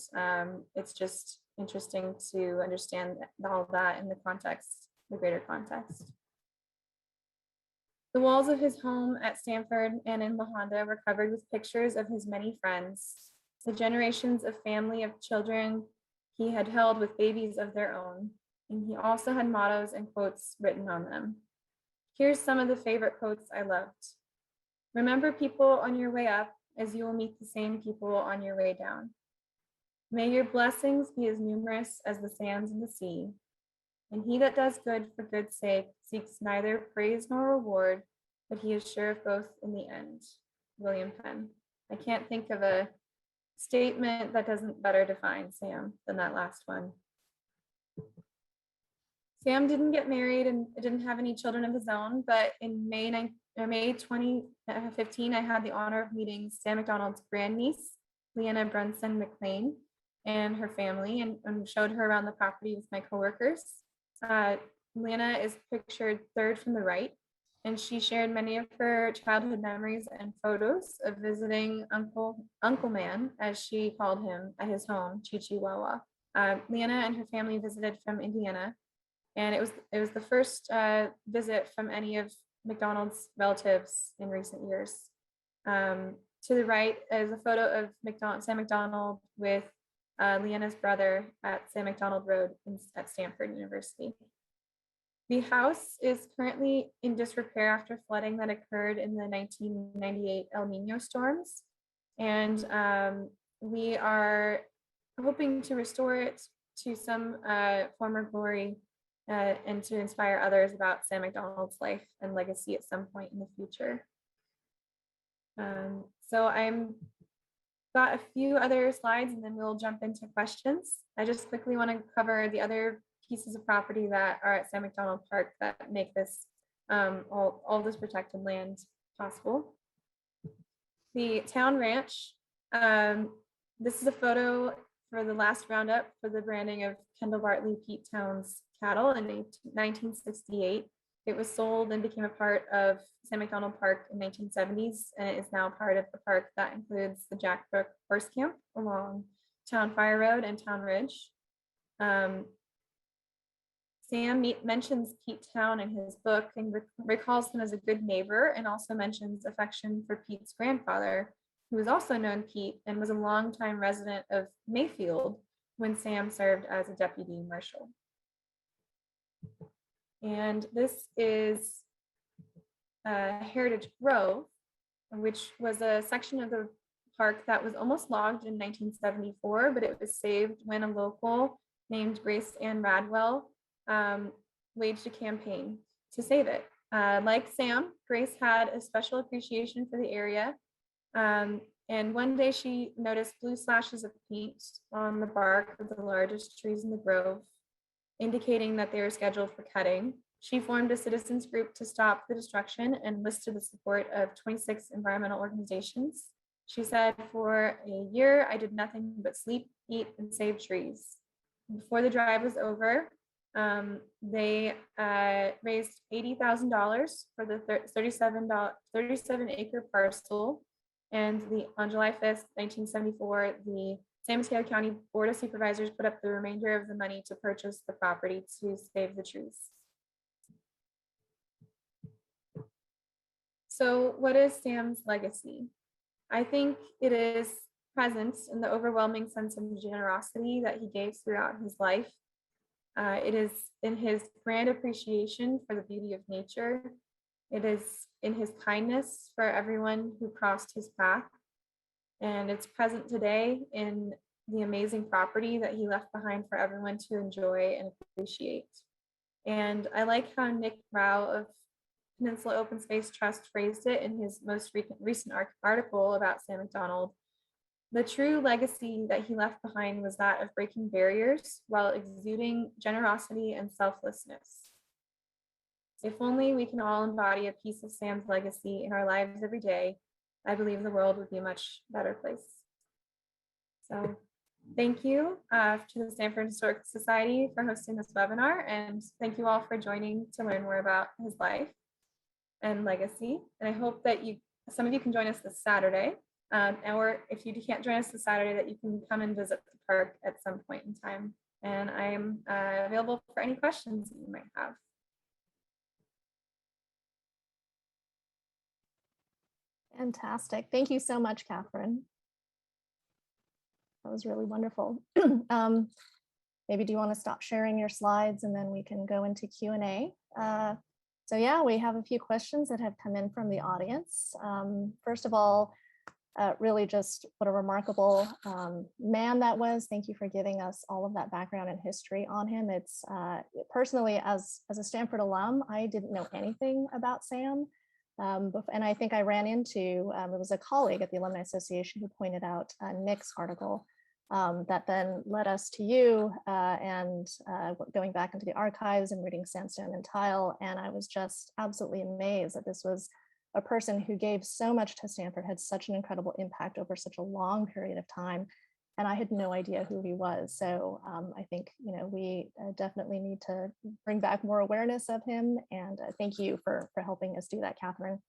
it's just interesting to understand all that in the context, the greater context. The walls of his home at Stanford and in La Honda were covered with pictures of his many friends, the generations of family of children he had held with babies of their own. And he also had mottos and quotes written on them. Here's some of the favorite quotes I loved. Remember people on your way up, as you will meet the same people on your way down. May your blessings be as numerous as the sands in the sea. And he that does good for good's sake seeks neither praise nor reward, but he is sure of both in the end. William Penn. I can't think of a statement that doesn't better define Sam than that last one. Sam didn't get married and didn't have any children of his own, but in May 2015, I had the honor of meeting Sam McDonald's grandniece, Leanna Brunson McLean, and her family, and showed her around the property with my coworkers. Leanna is pictured third from the right, and she shared many of her childhood memories and photos of visiting Uncle Man, as she called him, at his home, Chihuahua. Leanna and her family visited from Indiana, and it was the first visit from any of McDonald's relatives in recent years. To the right is a photo of Sam McDonald with Leanna's brother at Sam McDonald Road at Stanford University. The house is currently in disrepair after flooding that occurred in the 1998 El Nino storms. And we are hoping to restore it to some former glory and to inspire others about Sam McDonald's life and legacy at some point in the future. So I'm got a few other slides and then we'll jump into questions. I just quickly want to cover the other pieces of property that are at Sam McDonald Park that make this all this protected land possible. The town ranch. This is a photo for the last roundup for the branding of Kendall Bartley Pete Town's cattle in 1968. It was sold and became a part of Sam McDonald Park in 1970s, and it is now part of the park that includes the Jack Brook Horse Camp along Town Fire Road and Town Ridge. Sam mentions Pete Town in his book and recalls him as a good neighbor, and also mentions affection for Pete's grandfather, who was also known Pete and was a longtime resident of Mayfield when Sam served as a deputy marshal. And this is Heritage Grove, which was a section of the park that was almost logged in 1974, but it was saved when a local named Grace Ann Radwell waged a campaign to save it. Like Sam, Grace had a special appreciation for the area. And one day she noticed blue slashes of paint on the bark of the largest trees in the grove, indicating that they were scheduled for cutting. She formed a citizens group to stop the destruction and enlisted the support of 26 environmental organizations. She said, for a year, I did nothing but sleep, eat, and save trees. Before the drive was over, they raised $80,000 for the 37-acre parcel. And on July 5th, 1974, the San Mateo County Board of Supervisors put up the remainder of the money to purchase the property to save the trees. So what is Sam's legacy? I think it is present in the overwhelming sense of generosity that he gave throughout his life. It is in his grand appreciation for the beauty of nature. It is in his kindness for everyone who crossed his path. And it's present today in the amazing property that he left behind for everyone to enjoy and appreciate. And I like how Nick Rao of Peninsula Open Space Trust phrased it in his most recent article about Sam McDonald. The true legacy that he left behind was that of breaking barriers while exuding generosity and selflessness. If only we can all embody a piece of Sam's legacy in our lives every day, I believe the world would be a much better place. So thank you to the Stanford Historical Society for hosting this webinar, and thank you all for joining to learn more about his life and legacy. And I hope that some of you can join us this Saturday or if you can't join us this Saturday, that you can come and visit the park at some point in time. And I'm available for any questions that you might have. Fantastic. Thank you so much, Catherine. That was really wonderful. Maybe do you want to stop sharing your slides and then we can go into Q&A. So yeah, we have a few questions that have come in from the audience. First of all, really just what a remarkable man that was. Thank you for giving us all of that background and history on him. It's personally, as a Stanford alum, I didn't know anything about Sam. And I think I ran into, it was a colleague at the Alumni Association who pointed out Nick's article that then led us to you and going back into the archives and reading Sandstone and Tile. And I was just absolutely amazed that this was a person who gave so much to Stanford, had such an incredible impact over such a long period of time. And I had no idea who he was. So I think, we definitely need to bring back more awareness of him. And thank you for helping us do that, Catherine.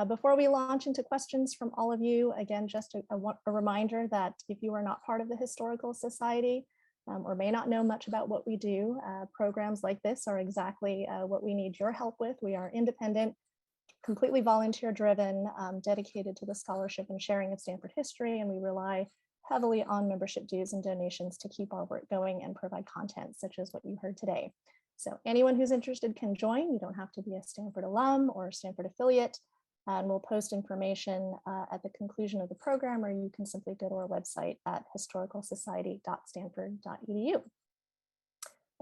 Before we launch into questions from all of you, again, just a reminder that if you are not part of the Historical Society or may not know much about what we do, programs like this are exactly what we need your help with. We are independent, completely volunteer driven, dedicated to the scholarship and sharing of Stanford history, and we rely heavily on membership dues and donations to keep our work going and provide content such as what you heard today. So anyone who's interested can join. You don't have to be a Stanford alum or a Stanford affiliate, and we'll post information at the conclusion of the program, or you can simply go to our website at historicalsociety.stanford.edu.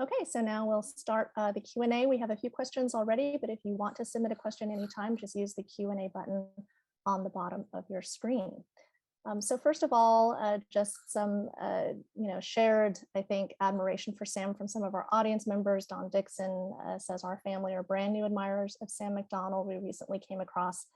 Okay, so now we'll start the Q&A. We have a few questions already, but if you want to submit a question anytime, just use the Q&A button on the bottom of your screen. So first of all, just some, shared, I think, admiration for Sam from some of our audience members. Don Dixon says our family are brand new admirers of Sam McDonald. We recently came across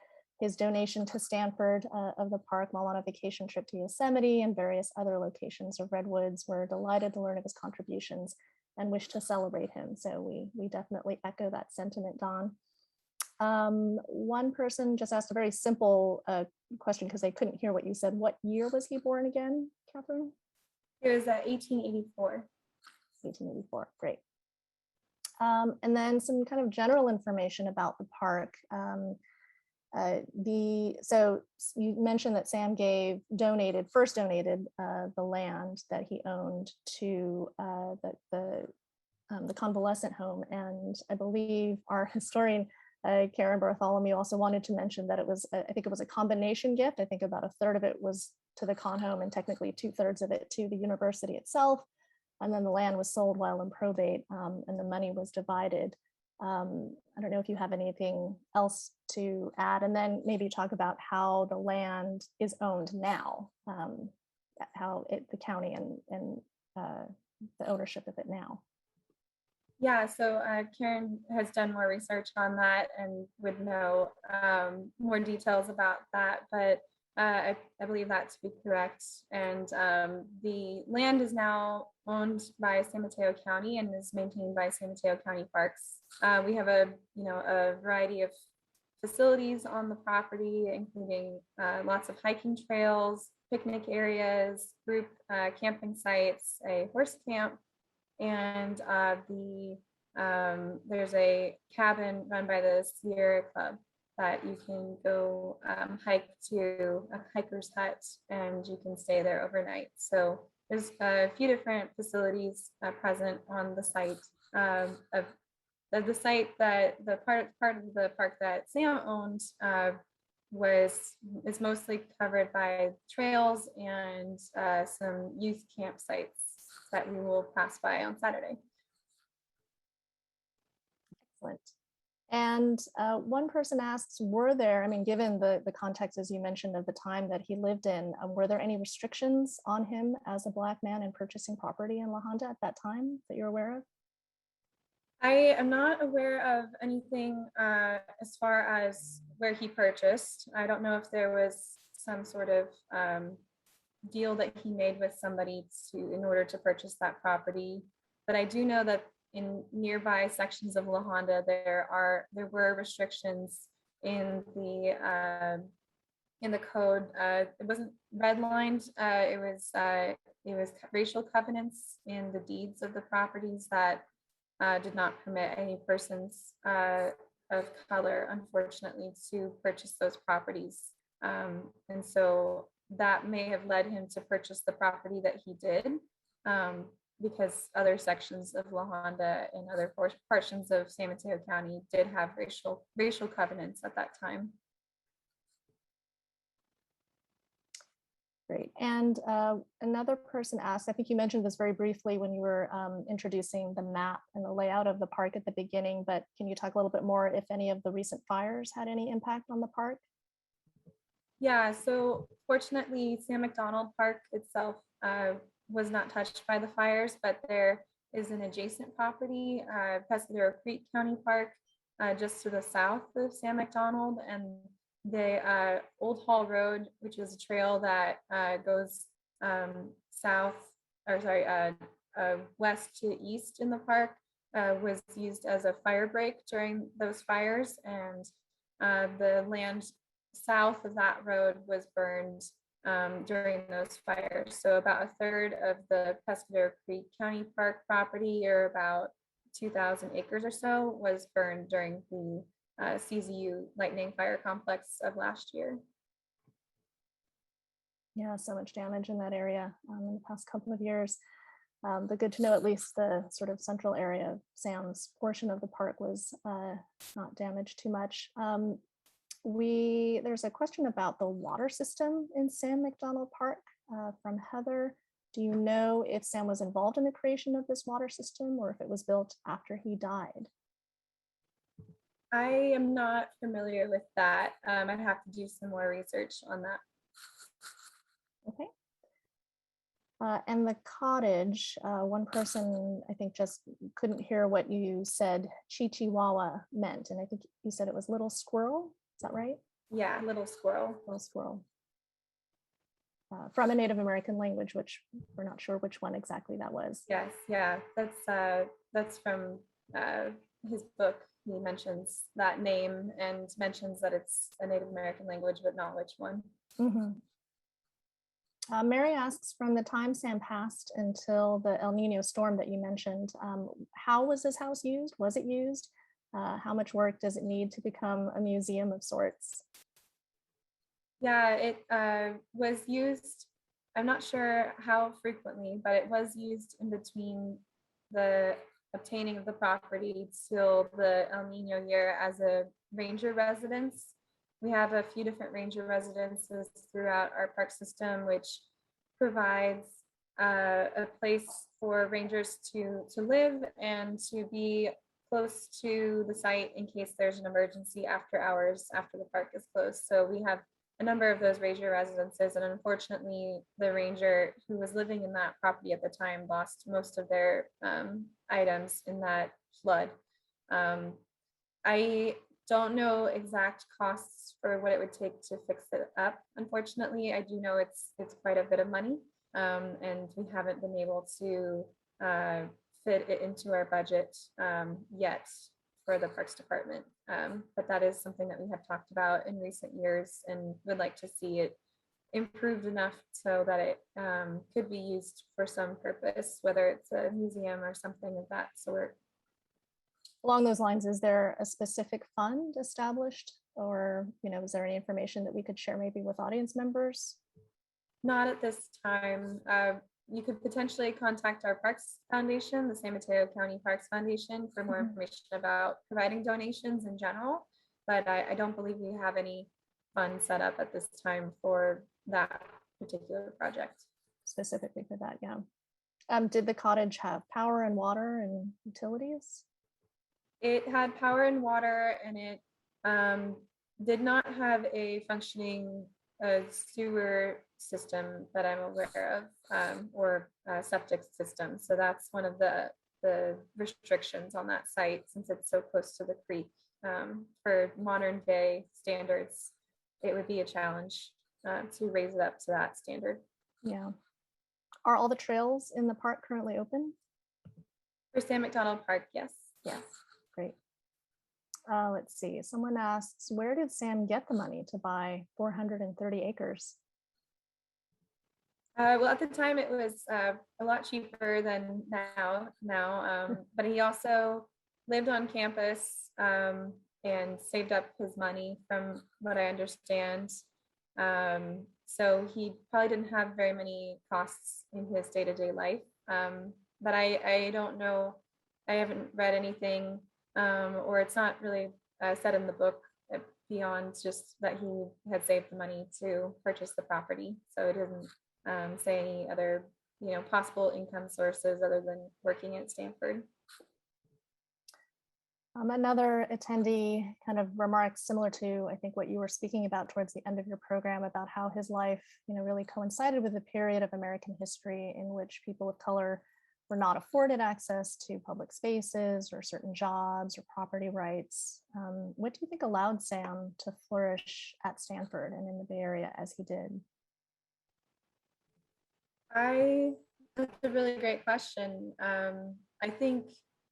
his donation to Stanford of the park while on a vacation trip to Yosemite and various other locations of Redwoods. We're delighted to learn of his contributions and wish to celebrate him. So we definitely echo that sentiment, Don. One person just asked a very simple question because they couldn't hear what you said. What year was he born again, Catherine? It was 1884. 1884, great. And then some kind of general information about the park. So you mentioned that Sam first donated the land that he owned to the Convalescent home. And I believe our historian, Karen Bartholomew, also wanted to mention that it was, I think it was a combination gift. I think about a third of it was to the con home and technically 2/3 of it to the university itself. And then the land was sold while in probate and the money was divided. I don't know if you have anything else to add, and then maybe talk about how the land is owned now, the county and the ownership of it now. Yeah, so Karen has done more research on that and would know more details about that, but I believe that to be correct. And the land is now owned by San Mateo County and is maintained by San Mateo County Parks. We have a variety of facilities on the property, including lots of hiking trails, picnic areas, group camping sites, a horse camp, and there's a cabin run by the Sierra Club that you can go hike to, a hiker's hut, and you can stay there overnight. So there's a few different facilities present on the site of the site that the part of the park that Sam owned is mostly covered by trails and some youth campsites that we will pass by on Saturday. Excellent. And one person asks, were there, given the context, as you mentioned, of the time that he lived in, were there any restrictions on him as a Black man in purchasing property in La Honda at that time that you're aware of? I am not aware of anything as far as where he purchased. I don't know if there was some sort of deal that he made with somebody in order to purchase that property, but I do know that in nearby sections of La Honda there were restrictions in the in the code. It wasn't redlined. It was racial covenants in the deeds of the properties that did not permit any persons of color, unfortunately, to purchase those properties. And so that may have led him to purchase the property that he did, because other sections of La Honda and other portions of San Mateo County did have racial covenants at that time. Great. And another person asked, I think you mentioned this very briefly when you were introducing the map and the layout of the park at the beginning, but can you talk a little bit more if any of the recent fires had any impact on the park? Yeah, so fortunately, Sam McDonald Park itself was not touched by the fires, but there is an adjacent property, Pescadero Creek County Park, just to the south of Sam McDonald, and the Old Hall Road, which is a trail that goes west to east in the park, was used as a fire break during those fires, and the land south of that road was burned during those fires. So about a third of the Pescadero Creek County Park property, or about 2,000 acres or so, was burned during the CZU lightning fire complex of last year. Yeah, so much damage in that area in the past couple of years. But good to know at least the sort of central area of Sam's portion of the park was not damaged too much. There's a question about the water system in Sam McDonald Park from Heather. Do you know if Sam was involved in the creation of this water system or if it was built after he died? I am not familiar with that. I'd have to do some more research on that. Okay. And the cottage, one person I think just couldn't hear what you said Chihuahua meant. And I think you said it was little squirrel. Is that right? Yeah, little squirrel. Little squirrel. From a Native American language, which we're not sure which one exactly that was. Yes, yeah, that's from his book. He mentions that name and mentions that it's a Native American language, but not which one. Mm-hmm. Mary asks, from the time Sam passed until the El Nino storm that you mentioned, how was this house used? Was it used? How much work does it need to become a museum of sorts? Yeah, it was used. I'm not sure how frequently, but it was used in between the obtaining of the property till the El Nino year as a ranger residence. We have a few different ranger residences throughout our park system, which provides a place for rangers to live and to be close to the site in case there's an emergency after hours, after the park is closed. So we have a number of those ranger residences, and unfortunately the ranger who was living in that property at the time lost most of their items in that flood. I don't know exact costs for what it would take to fix it up. Unfortunately, I do know it's quite a bit of money, and we haven't been able to fit it into our budget yet for the Parks Department. But that is something that we have talked about in recent years and would like to see it improved enough so that it could be used for some purpose, whether it's a museum or something of that sort. Along those lines, is there a specific fund established, or is there any information that we could share maybe with audience members? Not at this time. You could potentially contact our Parks Foundation, the San Mateo County Parks Foundation, for more information about providing donations in general, but I don't believe we have any funds set up at this time for that particular project. Specifically for that, yeah. Did the cottage have power and water and utilities? It had power and water, and it did not have a functioning sewer system that I'm aware of, or septic system. So that's one of the restrictions on that site, since it's so close to the creek. For modern day standards, it would be a challenge to raise it up to that standard. Yeah. Are all the trails in the park currently open? For Sam McDonald Park, yes. Yes. Great. Let's see. Someone asks, where did Sam get the money to buy 430 acres? Well, at the time it was a lot cheaper than now, but he also lived on campus and saved up his money from what I understand. So he probably didn't have very many costs in his day-to-day life. But I don't know, I haven't read anything, or it's not really said in the book beyond just that he had saved the money to purchase the property. So it doesn't say any other, possible income sources other than working at Stanford. Another attendee kind of remarks similar to, I think, what you were speaking about towards the end of your program about how his life, really coincided with a period of American history in which people of color were not afforded access to public spaces or certain jobs or property rights. What do you think allowed Sam to flourish at Stanford and in the Bay Area as he did? That's a really great question. I think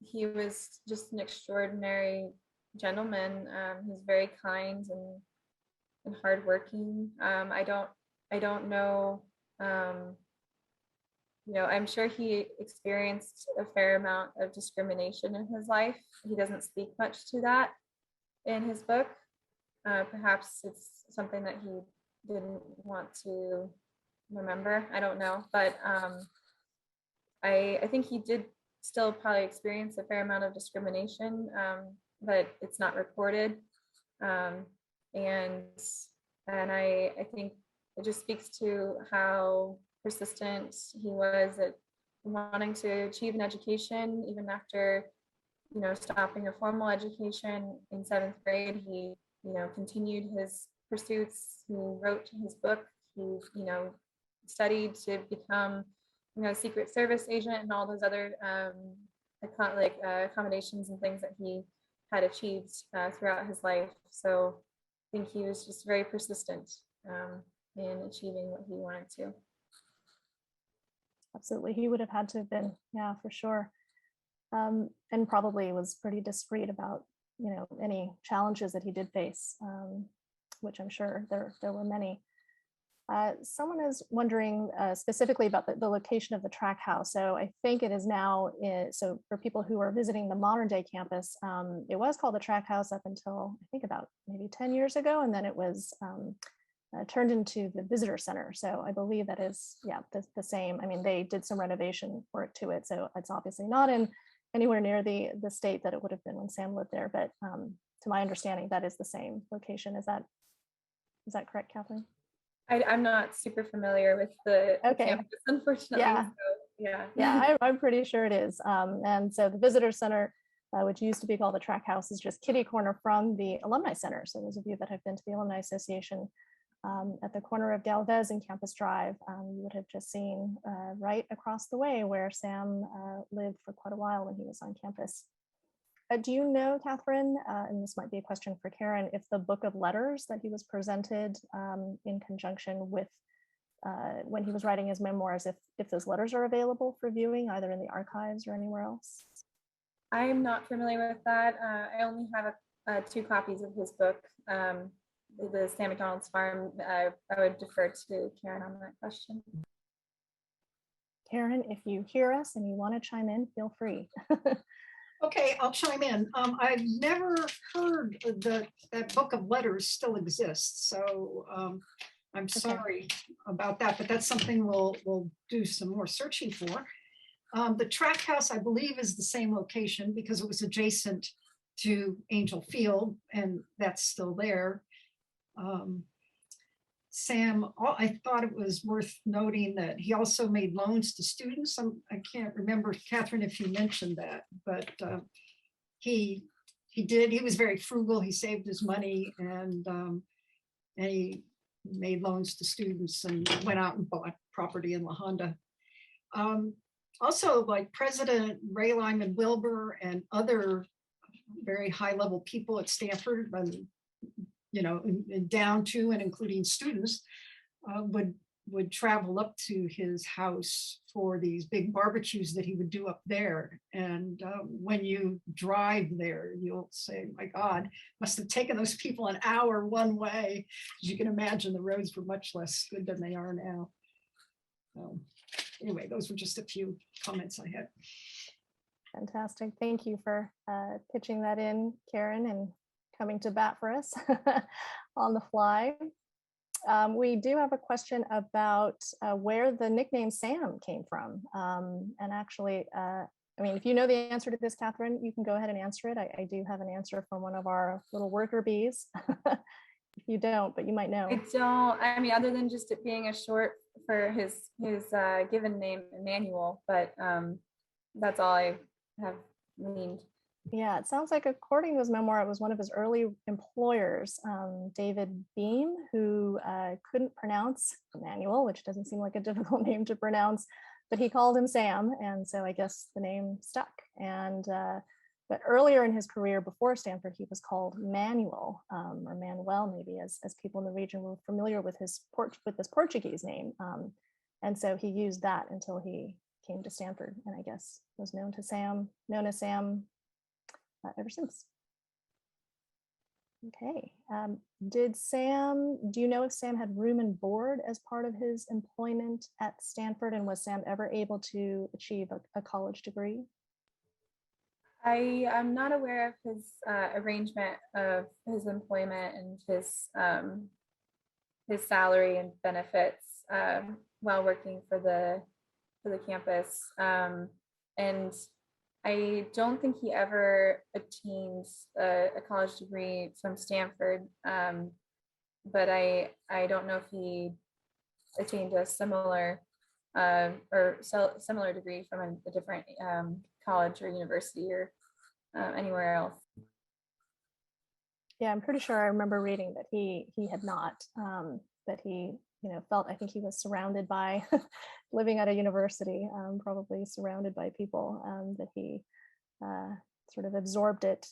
he was just an extraordinary gentleman. He's very kind and hardworking. I don't know. I'm sure he experienced a fair amount of discrimination in his life. He doesn't speak much to that in his book. Perhaps it's something that he didn't want to remember. I don't know, but I think he did still probably experience a fair amount of discrimination, but it's not reported. And I think it just speaks to how persistent he was at wanting to achieve an education, even after, stopping a formal education in 7th grade. He, continued his pursuits. He wrote his book. He, studied to become, a Secret Service agent and all those other accommodations and things that he had achieved throughout his life. So I think he was just very persistent in achieving what he wanted to. Absolutely, he would have had to have been, yeah, for sure. And probably was pretty discreet about, any challenges that he did face, which I'm sure there were many. Someone is wondering specifically about the location of the track house. So I think it is now, so for people who are visiting the modern day campus, it was called the track house up until I think about maybe 10 years ago. And then it was turned into the visitor center. So I believe that is, yeah, the same. I mean, they did some renovation work to it. So it's obviously not in anywhere near the state that it would have been when Sam lived there. But to my understanding, that is the same location. Is that correct, Catherine? I'm not super familiar with the campus, unfortunately. Yeah, so, yeah, I'm pretty sure it is. And so the visitor center, which used to be called the track house, is just kitty corner from the alumni center. So those of you that have been to the Alumni Association, at the corner of Galvez and Campus Drive, you would have just seen right across the way where Sam lived for quite a while when he was on campus. Do you know, Catherine, and this might be a question for Karen, if the book of letters that he was presented in conjunction with when he was writing his memoirs, if those letters are available for viewing either in the archives or anywhere else? I am not familiar with that. I only have 2 copies of his book, the Sam McDonald's Farm. I would defer to Karen on that question. Karen, if you hear us and you want to chime in, feel free. Okay, I'll chime in. I've never heard that book of letters still exists, so I'm sorry about that, but that's something we'll do some more searching for. The track house, I believe, is the same location because it was adjacent to Angell Field, and that's still there. Sam, I thought it was worth noting that he also made loans to students. I can't remember, Catherine, if you mentioned that, but he did. He was very frugal. He saved his money, and he made loans to students and went out and bought property in La Honda. Also, like President Ray Lyman Wilbur and other very high-level people at Stanford, and down to and including students, would would travel up to his house for these big barbecues that he would do up there. And when you drive there, you'll say, my God, must have taken those people an hour one way. As you can imagine, the roads were much less good than they are now. So anyway, those were just a few comments I had. Fantastic. Thank you for pitching that in, Karen, and coming to bat for us on the fly. We do have a question about where the nickname Sam came from. And actually, I mean, if you know the answer to this, Catherine, you can go ahead and answer it. I do have an answer from one of our little worker bees. If you don't, but you might know. I don't, I mean, other than just it being a short for his given name, Emanuel, but that's all I have gleaned. Yeah, it sounds like according to his memoir, it was one of his early employers, David Beam, who couldn't pronounce Emanuel, which doesn't seem like a difficult name to pronounce, but he called him Sam. And so I guess the name stuck. And but earlier in his career before Stanford, he was called Manuel, or Manuel, maybe, as people in the region were familiar with his Portuguese name. And so he used that until he came to Stanford, and I guess was known as Sam ever since. Okay. Do you know if Sam had room and board as part of his employment at Stanford, and was Sam ever able to achieve a college degree? I am not aware of his arrangement of his employment and his salary and benefits while working for the campus. And I don't think he ever attained a college degree from Stanford, but I don't know if he attained a similar similar degree from a different college or university or anywhere else. Yeah, I'm pretty sure I remember reading that he had not, that he felt, I think he was surrounded by living at a university, probably surrounded by people, that he sort of absorbed it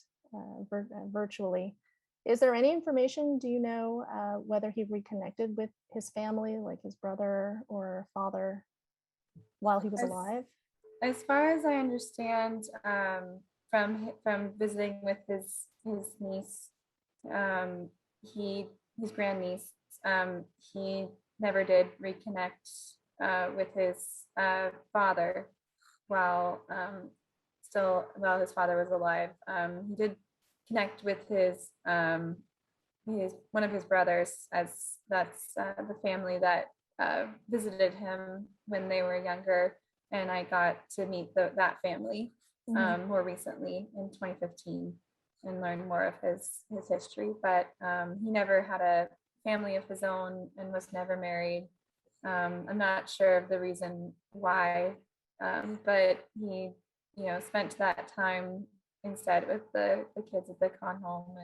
virtually. Is there any information, do you know, whether he reconnected with his family, like his brother or father, while he was alive? As far as I understand, from visiting with his niece, his grandniece, he never did reconnect with his father while his father was alive. He did connect with his one of his brothers, as that's the family that visited him when they were younger, and I got to meet that family more recently in 2015 and learn more of his history. But he never had a family of his own and was never married. I'm not sure of the reason why, but he spent that time instead with the kids at the con home,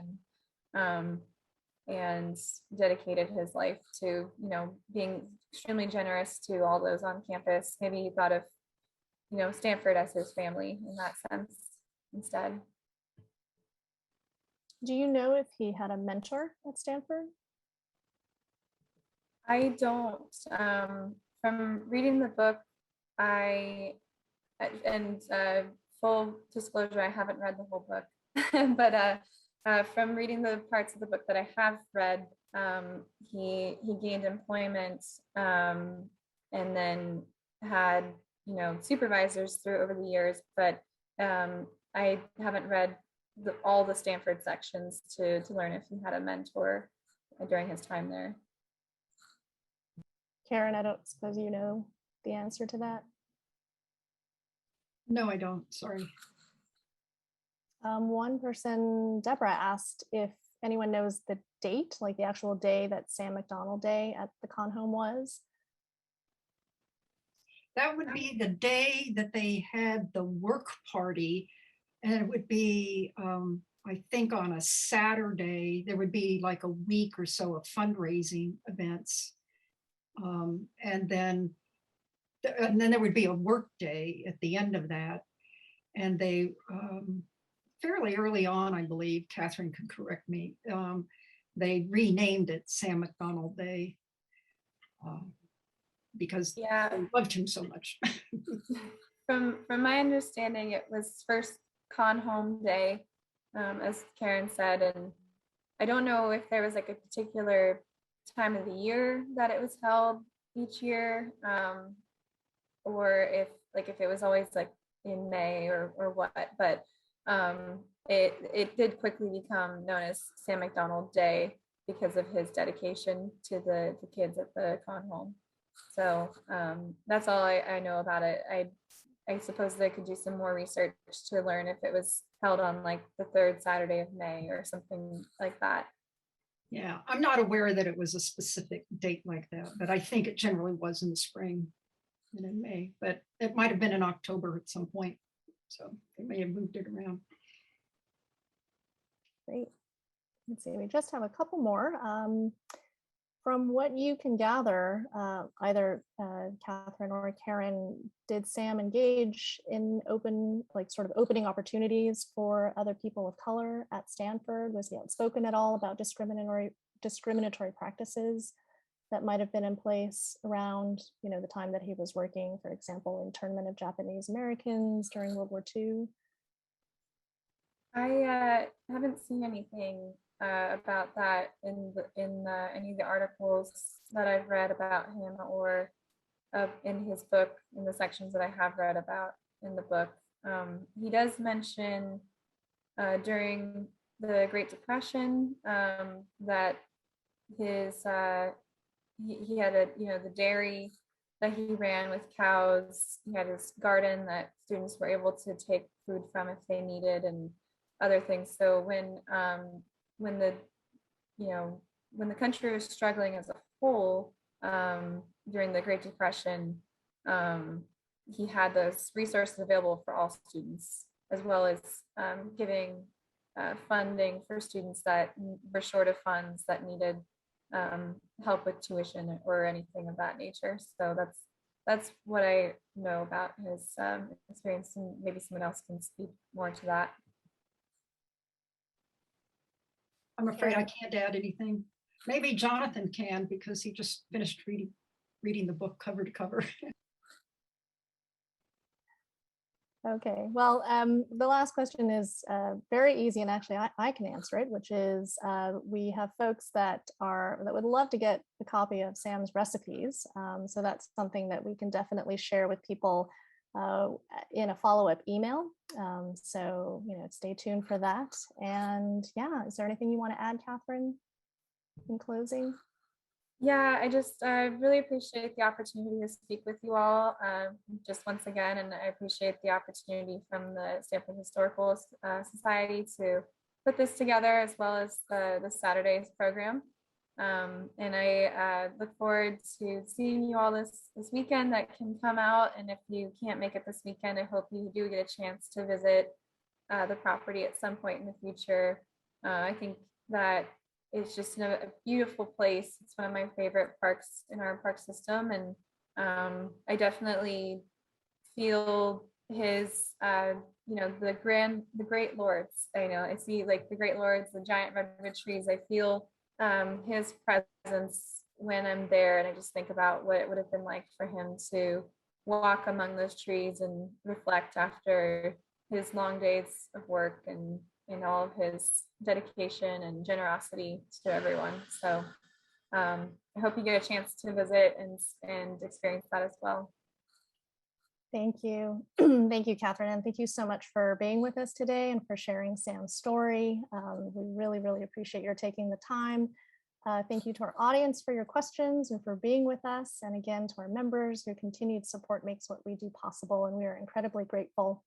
and dedicated his life to being extremely generous to all those on campus. Maybe he thought of Stanford as his family in that sense instead. Do you know if he had a mentor at Stanford? I don't. From reading the book, full disclosure, I haven't read the whole book, but from reading the parts of the book that I have read, he gained employment, and then had supervisors through over the years, but I haven't read all the Stanford sections to learn if he had a mentor during his time there. Karen, I don't suppose you know the answer to that? No, I don't. Sorry. One person, Deborah, asked if anyone knows the date, like the actual day that Sam McDonald Day at the con home was. That would be the day that they had the work party, and it would be, I think, on a Saturday. There would be like a week or so of fundraising events, and then there would be a work day at the end of that. And they, fairly early on, I believe, Catherine can correct me, they renamed it Sam McDonald Day. because Yeah, they loved him so much. from my understanding, it was first con home day, as Karen said, and I don't know if there was like a particular time of the year that it was held each year, or if it was always like in May or what, but it did quickly become known as Sam McDonald Day because of his dedication to the kids at the con home. So that's all I know about it. I suppose they could do some more research to learn if it was held on like the third Saturday of May or something like that. Yeah, I'm not aware that it was a specific date like that, but I think it generally was in the spring and in May, but it might have been in October at some point. So they may have moved it around. Great. Let's see, we just have a couple more. From what you can gather, either Catherine or Karen, did Sam engage in sort of opening opportunities for other people of color at Stanford? Was he outspoken at all about discriminatory practices that might have been in place around, the time that he was working, for example, internment of Japanese Americans during World War II? I haven't seen anything about that in any of the articles that I've read about him or in his book, in the sections that I have read about in the book. He does mention during the Great Depression that his he had the dairy that he ran with cows. He had his garden that students were able to take food from if they needed, and other things. So when the country was struggling as a whole during the Great Depression, he had those resources available for all students, as well as giving funding for students that were short of funds that needed help with tuition or anything of that nature. So that's what I know about his experience, and maybe someone else can speak more to that. I'm afraid I can't add anything. Maybe Jonathan can, because he just finished reading the book cover to cover. Okay, well, the last question is very easy, and actually I can answer it, which is we have folks that would love to get a copy of Sam's recipes. So that's something that we can definitely share with people in a follow-up email. So, stay tuned for that. And yeah, is there anything you want to add, Catherine, in closing? Yeah, I really appreciate the opportunity to speak with you all just once again, and I appreciate the opportunity from the Stanford Historical Society to put this together, as well as the Saturdays program. And I look forward to seeing you all this weekend that can come out. And if you can't make it this weekend, I hope you do get a chance to visit the property at some point in the future. I think that it's just a beautiful place. It's one of my favorite parks in our park system. And I definitely feel his, the great lords. I see like the great lords, the giant redwood trees. I feel his presence when I'm there, and I just think about what it would have been like for him to walk among those trees and reflect after his long days of work and all of his dedication and generosity to everyone. So I hope you get a chance to visit and experience that as well. Thank you. Thank you, Catherine. And thank you so much for being with us today and for sharing Sam's story. We really, really appreciate your taking the time. Thank you to our audience for your questions and for being with us. And again, to our members, your continued support makes what we do possible, and we are incredibly grateful.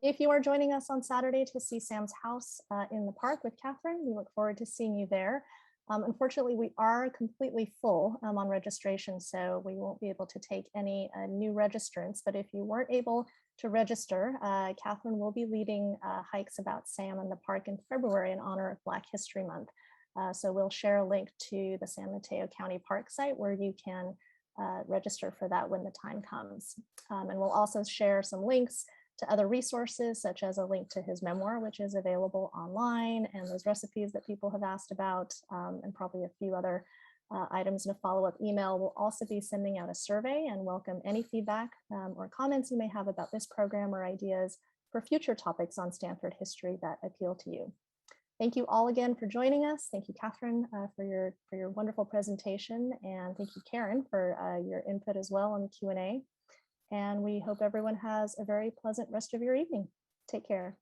If you are joining us on Saturday to see Sam's house in the park with Catherine, we look forward to seeing you there. Unfortunately, we are completely full on registration, so we won't be able to take any new registrants. But if you weren't able to register, Catherine will be leading hikes about Sam in the park in February in honor of Black History Month. So we'll share a link to the San Mateo County Park site where you can register for that when the time comes. And we'll also share some links to other resources, such as a link to his memoir, which is available online, and those recipes that people have asked about, and probably a few other items in a follow-up email. We'll also be sending out a survey and welcome any feedback or comments you may have about this program or ideas for future topics on Stanford history that appeal to you. Thank you all again for joining us. Thank you, Catherine, for your wonderful presentation, and thank you, Karen, for your input as well on the Q&A. And we hope everyone has a very pleasant rest of your evening. Take care.